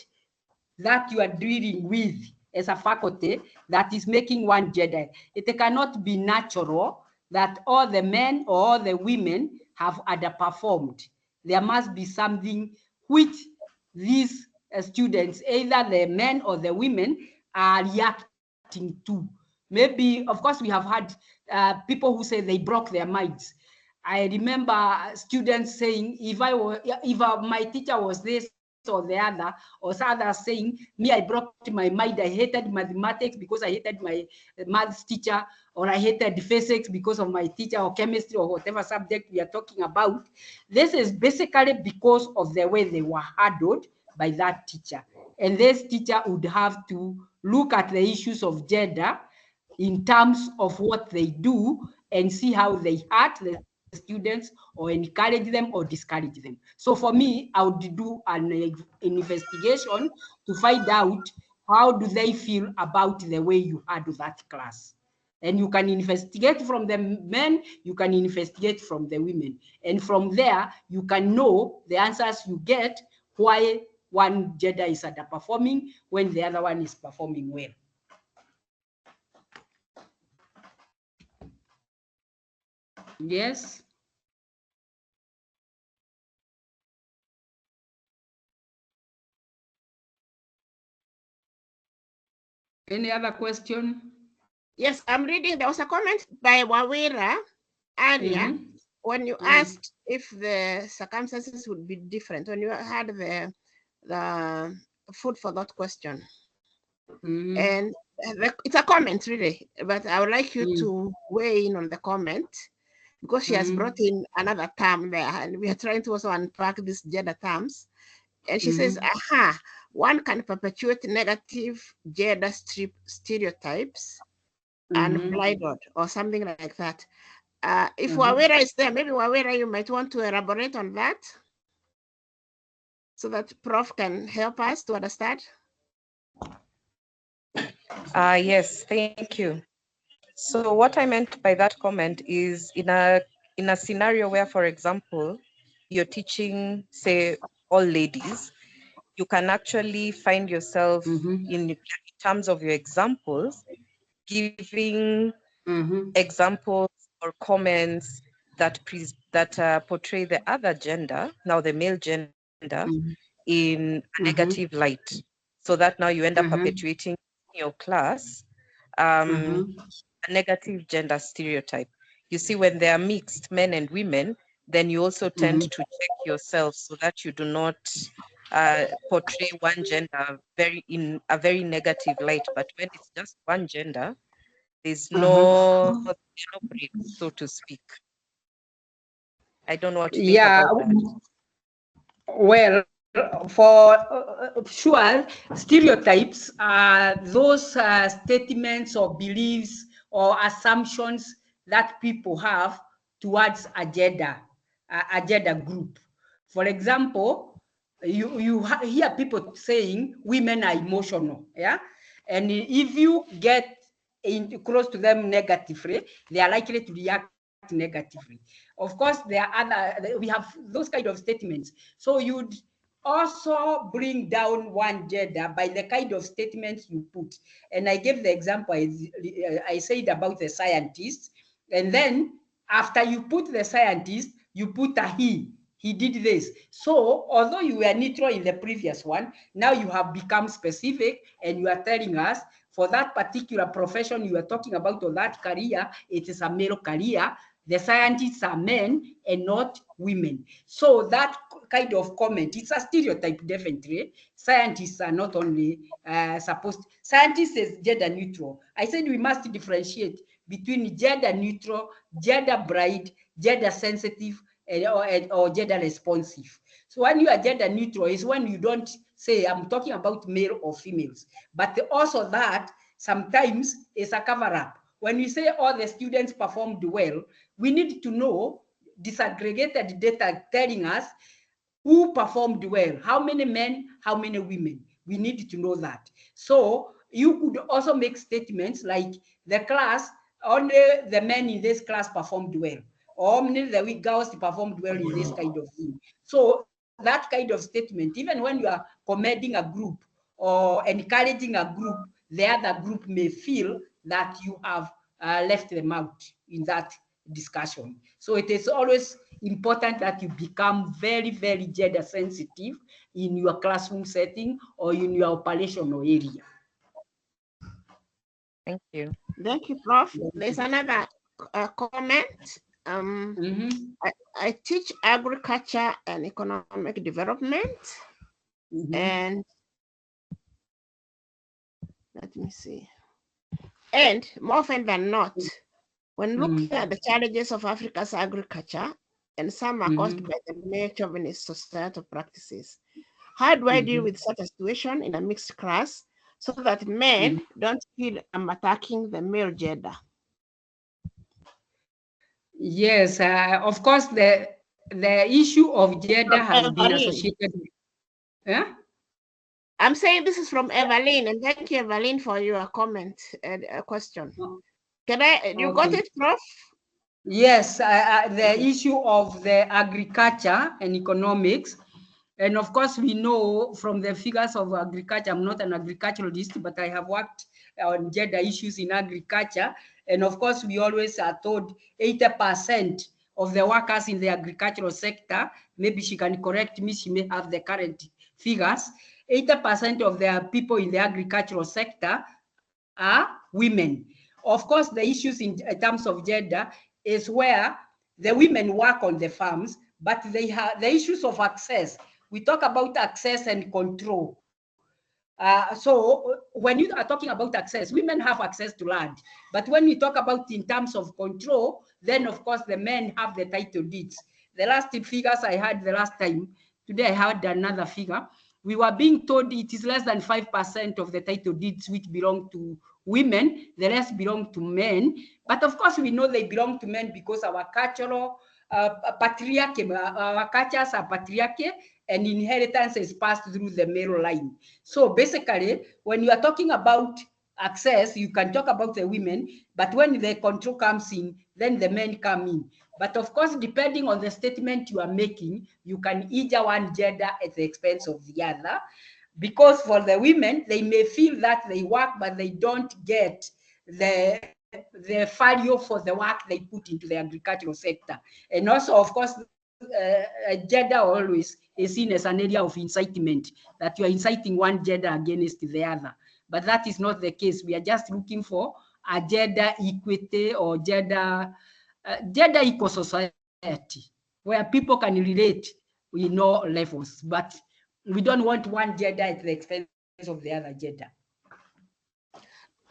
that you are dealing with as a faculty that is making one gender? It cannot be natural that all the men or all the women have underperformed. There must be something which these students, either the men or the women, are reacting to. Maybe, of course, we have had people who say they broke their minds. I remember students saying, if my teacher was this or the other, or others saying, me, I broke my mind, I hated mathematics because I hated my maths teacher, or I hated physics because of my teacher, or chemistry, or whatever subject we are talking about. This is basically because of the way they were handled by that teacher. And this teacher would have to look at the issues of gender in terms of what they do and see how they hurt the students or encourage them or discourage them. So for me, I would do an investigation to find out how do they feel about the way you handle that class. And you can investigate from the men, you can investigate from the women. And from there, you can know the answers you get, why one gender is underperforming when the other one is performing well. Yes. Any other question? Yes, I'm reading. There was a comment by Wawira earlier when you asked if the circumstances would be different, when you had the food for that question. And it's a comment really, but I would like you to weigh in on the comment, because she has brought in another term there, and we are trying to also unpack these gender terms. And she says, aha, one can perpetuate negative gender stereotypes and blinded or something like that. If Wawira is there, maybe Wawira, you might want to elaborate on that so that Prof can help us to understand. Yes, thank you. So what I meant by that comment is in a scenario where, for example, you're teaching, say, all ladies, you can actually find yourself in terms of your examples, giving examples or comments that portray the other gender, now the male gender, in a negative light, so that now you end up perpetuating in your class a negative gender stereotype. You see, when they are mixed, men and women, then you also tend to check yourself so that you do not portray one gender in a very negative light. But when it's just one gender, there's no break, so to speak. I don't know what you think about that. Well, for sure, stereotypes are those statements or beliefs or assumptions that people have towards a gender group. For example, you hear people saying women are emotional, yeah? And if you get close to them negatively, they are likely to react negatively. Of course, we have those kind of statements. So you'd also bring down one gender by the kind of statements you put. And I gave the example I said about the scientist. And then after you put the scientist, you put a he did this. So although you were neutral in the previous one, now you have become specific and you are telling us for that particular profession you are talking about, or that career, it is a male career. The scientists are men and not women. So that kind of comment, it's a stereotype, definitely. Scientists are not only scientists is gender neutral. I said we must differentiate between gender neutral, gender bright, gender sensitive, or gender responsive. So when you are gender neutral is when you don't say, I'm talking about male or females, but also that sometimes is a cover-up. When we say all the students performed well, we need to know disaggregated data telling us who performed well, how many men, how many women. We need to know that. So you could also make statements like the class, only the men in this class performed well, or only the girls performed well in this kind of thing. So that kind of statement, even when you are commending a group or encouraging a group, the other group may feel that you have left them out in that discussion. So it is always important that you become very, very gender sensitive in your classroom setting or in your operational area. Thank you. Thank you, Prof. There's another comment. I teach agriculture and economic development. And let me see. And more often than not, when looking at the challenges of Africa's agriculture, and some are caused by the male chauvinist societal practices. How do I deal with such a situation in a mixed class so that men don't feel I'm attacking the male gender? Yes, of course, the issue of gender has been associated with. Yeah? I'm saying this is from Evelyn, and thank you, Evelyn, for your comment and question. Can you got it, Prof? Yes, the issue of the agriculture and economics. And of course, we know from the figures of agriculture, I'm not an agriculturalist, but I have worked on gender issues in agriculture. And of course, we always are told 80% of the workers in the agricultural sector, maybe she can correct me, she may have the current figures, 80% of the people in the agricultural sector are women. Of course, the issues in terms of gender is where the women work on the farms, but they have the issues of access. We talk about access and control. So when you are talking about access, women have access to land. But when we talk about in terms of control, then of course the men have the title deeds. The last figures I had the last time, today I had another figure. We were being told it is less than 5% of the title deeds which belong to women, the rest belong to men. But of course we know they belong to men because our cultural patriarchy, our cultures are patriarchy, and inheritance is passed through the male line. So basically, when you are talking about access, you can talk about the women, but when the control comes in, then the men come in. But of course, depending on the statement you are making, you can injure one gender at the expense of the other. Because for the women, they may feel that they work, but they don't get the value for the work they put into the agricultural sector. And also, of course, gender always is seen as an area of incitement, that you are inciting one gender against the other. But that is not the case. We are just looking for a gender equity or gender equal society where people can relate in all levels. But we don't want one gender at the expense of the other gender.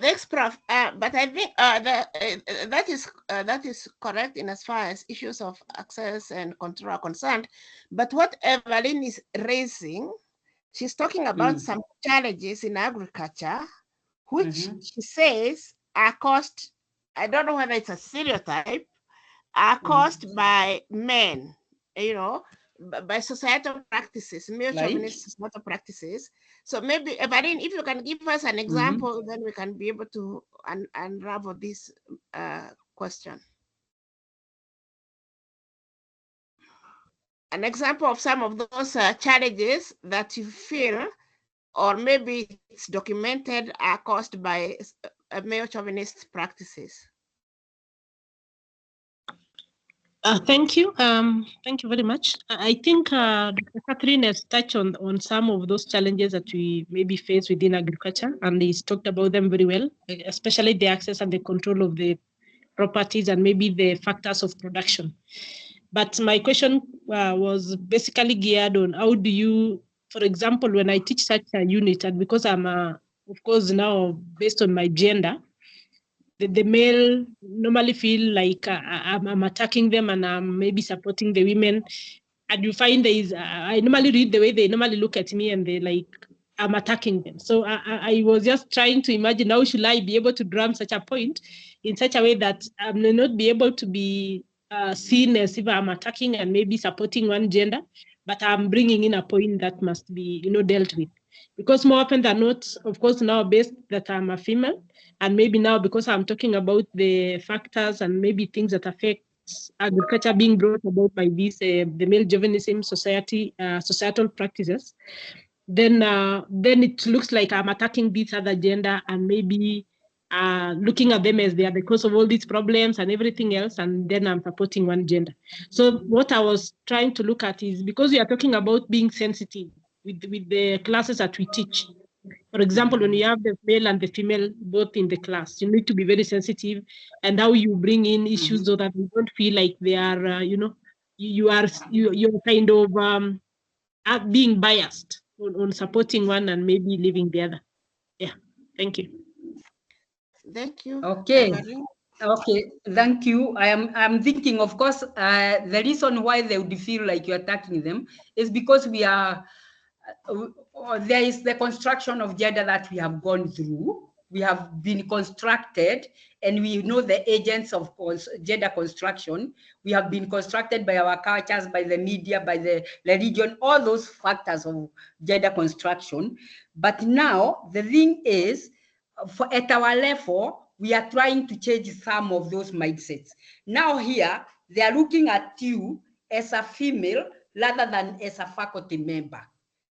Thanks, Prof. But I think that is correct in as far as issues of access and control are concerned. But what Evelyn is raising, she's talking about some challenges in agriculture, which she says are caused, I don't know whether it's a stereotype, are caused by men, by societal practices, male chauvinist societal practices. So maybe, Evelyn, if you can give us an example, then we can be able to unravel this question. An example of some of those challenges that you feel, or maybe it's documented, are caused by male chauvinist practices. Thank you. Thank you very much. I think Dr. Catherine has touched on some of those challenges that we maybe face within agriculture, and he's talked about them very well, especially the access and the control of the properties and maybe the factors of production. But my question was basically geared on how do you, for example, when I teach such a unit, and because I'm, of course, now based on my gender, the male normally feel like I'm attacking them and I'm maybe supporting the women. And you find there is, I normally read the way they normally look at me and they like, I'm attacking them. So I was just trying to imagine how should I be able to drum such a point in such a way that I may not be able to be seen as if I'm attacking and maybe supporting one gender, but I'm bringing in a point that must be, dealt with. Because more often than not, of course, now based that I'm a female, and maybe now because I'm talking about the factors and maybe things that affect agriculture being brought about by this, the male chauvinism societal practices, then it looks like I'm attacking this other gender and maybe looking at them as they are the cause of all these problems and everything else, and then I'm supporting one gender. So what I was trying to look at is, because we are talking about being sensitive with the classes that we teach. For example, when you have the male and the female both in the class, you need to be very sensitive, and how you bring in issues so that you don't feel like they are, you're kind of being biased. on supporting one and maybe leaving the other. Yeah, thank you. Thank you. Okay. Evelyn. Okay, thank you. I'm thinking, of course, the reason why they would feel like you're attacking them is because we are there is the construction of gender that we have gone through. We have been constructed, and we know the agents of gender construction. We have been constructed by our cultures, by the media, by the religion, all those factors of gender construction. But now the thing is, at our level, we are trying to change some of those mindsets. Now here, they are looking at you as a female rather than as a faculty member.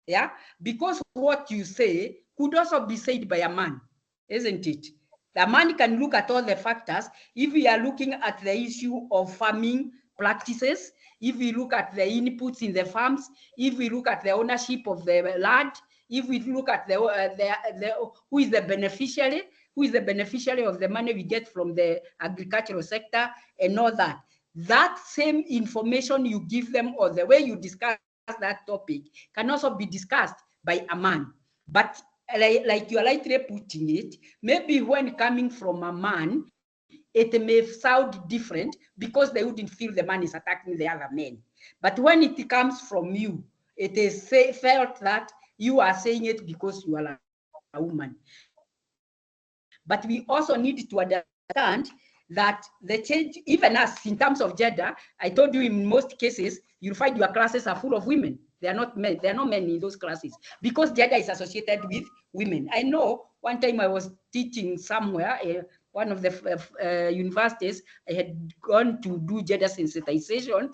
Yeah, because what you say could also be said by a man, isn't it? The man can look at all the factors. If we are looking at the issue of farming practices, if we look at the inputs in the farms, if we look at the ownership of the land, if we look at who is the beneficiary, of the money we get from the agricultural sector and all that, that same information you give them or the way you discuss that topic can also be discussed by a man. But like you're lightly putting it, maybe when coming from a man, it may sound different because they wouldn't feel the man is attacking the other men. But when it comes from you, it is felt that you are saying it because you are a woman. But we also need to understand that the change, even us in terms of gender, I told you in most cases, you'll find your classes are full of women. They are not men. There are not men in those classes because gender is associated with women. I know one time I was teaching somewhere, one of the universities, I had gone to do gender sensitization,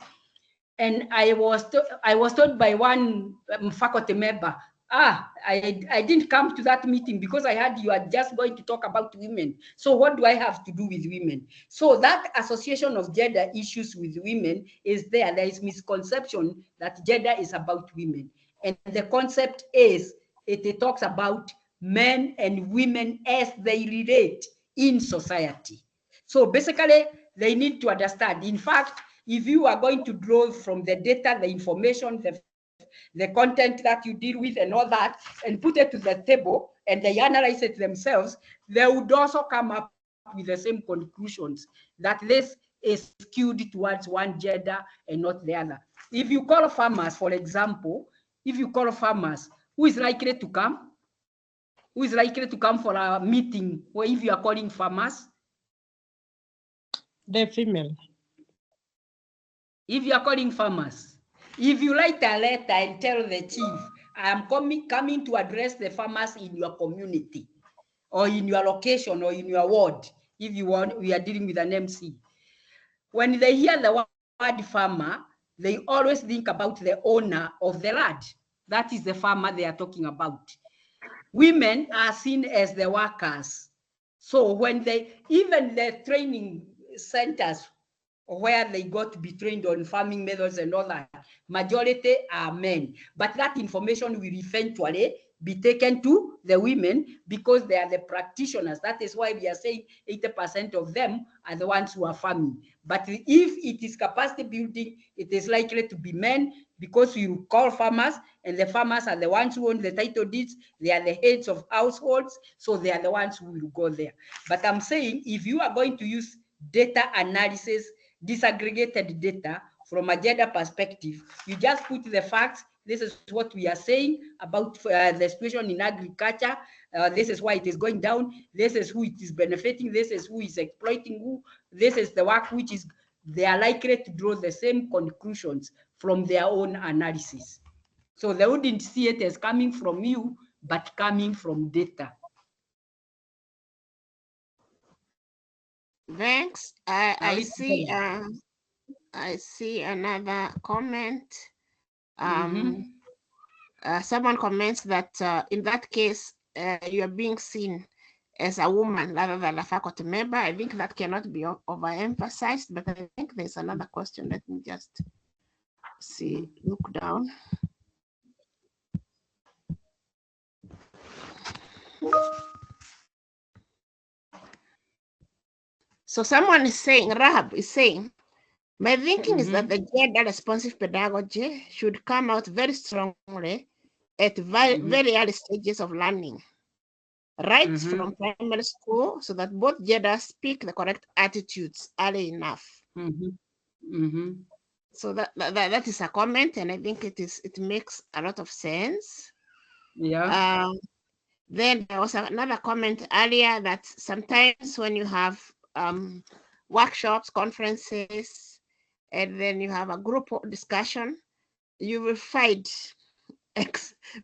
and I was told by one faculty member, I didn't come to that meeting because I heard you are just going to talk about women. So what do I have to do with women? So that association of gender issues with women is there. There is misconception that gender is about women. And the concept is, it talks about men and women as they relate in society. So basically, they need to understand. In fact, if you are going to draw from the data, the information, the content that you deal with and all that, and put it to the table, and they analyze it themselves, they would also come up with the same conclusions that this is skewed towards one gender and not the other. If you call farmers, for example, who is likely to come? Who is likely to come for a meeting, or if you are calling farmers? The female. If you are calling farmers, if you write a letter and tell the chief, I am coming to address the farmers in your community or in your location or in your ward, if you want, we are dealing with an MC. When they hear the word farmer, they always think about the owner of the land. That is the farmer they are talking about. Women are seen as the workers. So when even the training centers where they got to be trained on farming methods and all that, majority are men. But that information will eventually be taken to the women because they are the practitioners. That is why we are saying 80% of them are the ones who are farming. But if it is capacity building, it is likely to be men because you call farmers, and the farmers are the ones who own the title deeds. They are the heads of households, so they are the ones who will go there. But I'm saying, if you are going to use data analysis, disaggregated data from a gender perspective, you just put the facts. This is what we are saying about the situation in agriculture. This is why it is going down. This is who it is benefiting. This is who is exploiting who. This is the work which is, they are likely to draw the same conclusions from their own analysis. So they wouldn't see it as coming from you, but coming from data. Thanks. I see another comment. Someone comments that in that case, you are being seen as a woman rather than a faculty member. I think that cannot be overemphasized, but I think there's another question. Let me just see, look down. So someone is saying, Rahab is saying, my thinking is that the gender responsive pedagogy should come out very strongly at very early stages of learning, right from primary school, so that both genders speak the correct attitudes early enough. So that is a comment, and I think it makes a lot of sense. Yeah. Then there was another comment earlier that sometimes when you have workshops, conferences, and then you have a group discussion, you will find,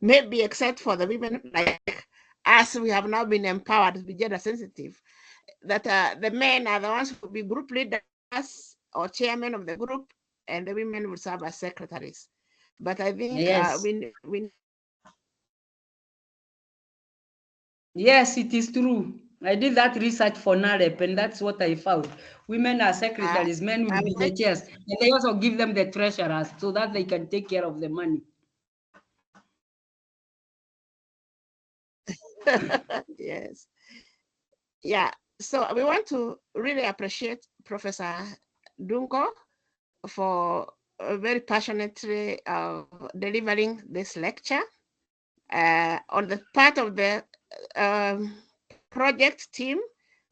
maybe except for the women like us, we have now been empowered to be gender sensitive, that the men are the ones who will be group leaders or chairmen of the group, and the women will serve as secretaries. But I think Yes. we Yes, it is true. I did that research for NAREP, and that's what I found. Women are secretaries, men will be the chairs, and they also give them the treasurers so that they can take care of the money. yes. Yeah. So we want to really appreciate Professor Dungo for very passionately delivering this lecture. On the part of the project team,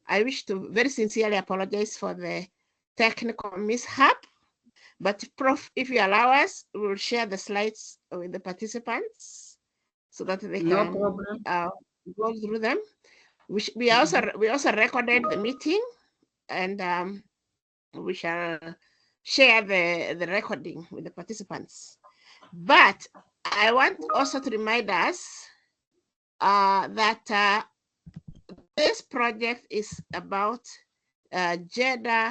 I wish to very sincerely apologize for the technical mishap. But Prof, if you allow us, we will share the slides with the participants so that they can go through them. We also recorded the meeting, and we shall share the recording with the participants. But I want also to remind us that this project is about gender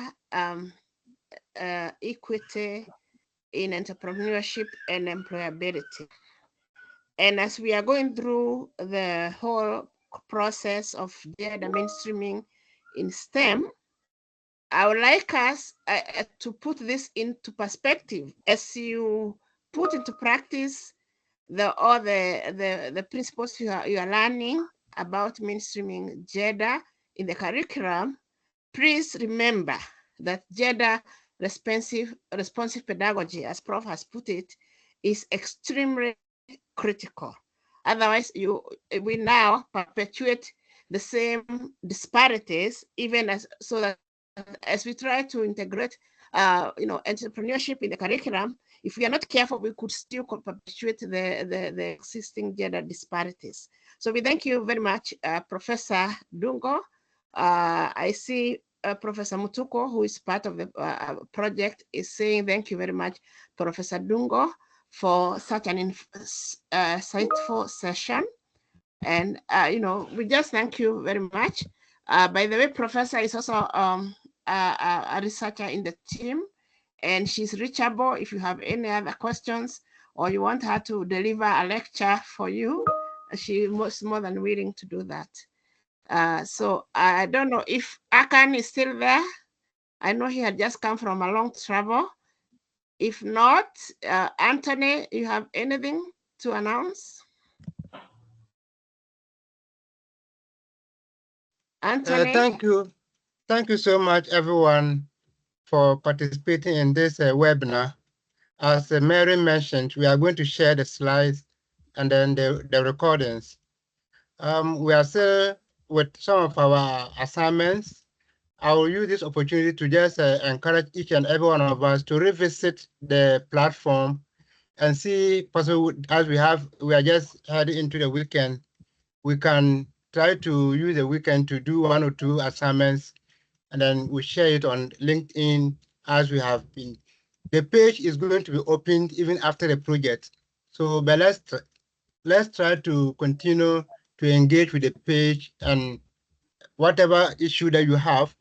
equity in entrepreneurship and employability. And as we are going through the whole process of gender mainstreaming in STEM, I would like us to put this into perspective as you put into practice the principles you are learning about mainstreaming gender in the curriculum. Please remember that gender responsive pedagogy, as Prof has put it, is extremely critical. Otherwise, we now perpetuate the same disparities, even so that as we try to integrate entrepreneurship in the curriculum, if we are not careful, we could still perpetuate the existing gender disparities. So we thank you very much, Professor Dungo. I see Professor Mutuko, who is part of the project, is saying thank you very much, Professor Dungo, for such an insightful session. And, we just thank you very much. By the way, Professor is also a researcher in the team, and she's reachable if you have any other questions or you want her to deliver a lecture for you. She was more than willing to do that. So I don't know if Akan is still there. I know he had just come from a long travel. If not, Anthony, you have anything to announce? Anthony? Thank you so much, everyone, for participating in this webinar. As Mary mentioned, we are going to share the slides and then the recordings. We are still with some of our assignments. I will use this opportunity to just encourage each and every one of us to revisit the platform and see possible, as we are just heading into the weekend, we can try to use the weekend to do 1 or 2 assignments, and then we share it on LinkedIn as we have been. The page is going to be opened even after the project. So, but let's try to continue to engage with the page, and whatever issue that you have,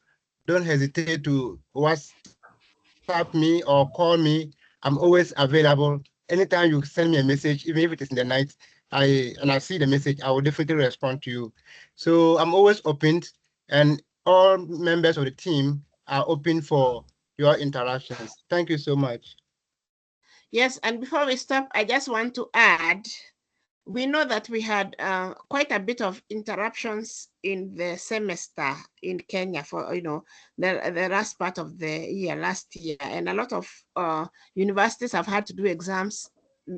don't hesitate to WhatsApp me or call me. I'm always available. Anytime you send me a message, even if it is in the night, I see the message, I will definitely respond to you. So I'm always open, and all members of the team are open for your interactions. Thank you so much. Yes, and before we stop, I just want to add, we know that we had quite a bit of interruptions in the semester in Kenya for the last part of the year last year, and a lot of universities have had to do exams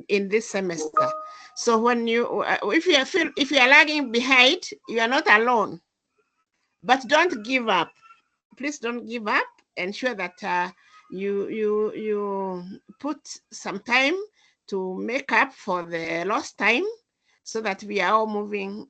in this semester. So when you, if you are lagging behind, you are not alone. But don't give up. Please don't give up. Ensure that you put some time to make up for the lost time, so that we are all moving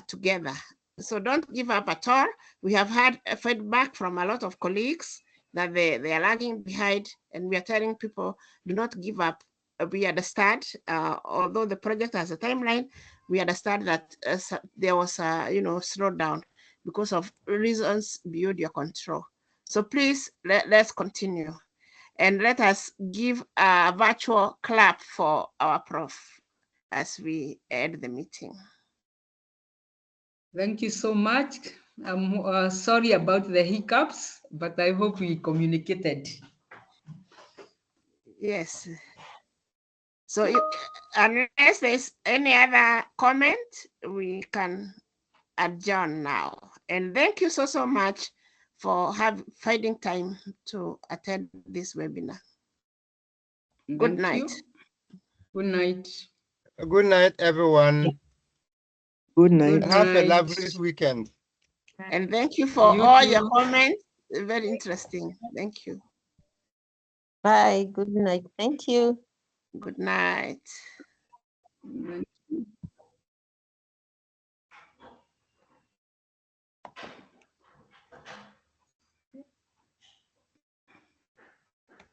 together. So don't give up at all. We have had a feedback from a lot of colleagues that they are lagging behind, and we are telling people, do not give up. We understand, although the project has a timeline, we understand that there was a slowdown because of reasons beyond your control. So please, let's continue. And let us give a virtual clap for our prof as we end the meeting. Thank you so much. I'm sorry about the hiccups, but I hope we communicated. Yes. So unless there's any other comment, we can adjourn now. And thank you so much for finding time to attend this webinar. Good night. Good night. Good night, everyone. Good night. Have a lovely weekend. And thank you for all your comments. Very interesting. Thank you. Bye. Good night. Thank you. Good night.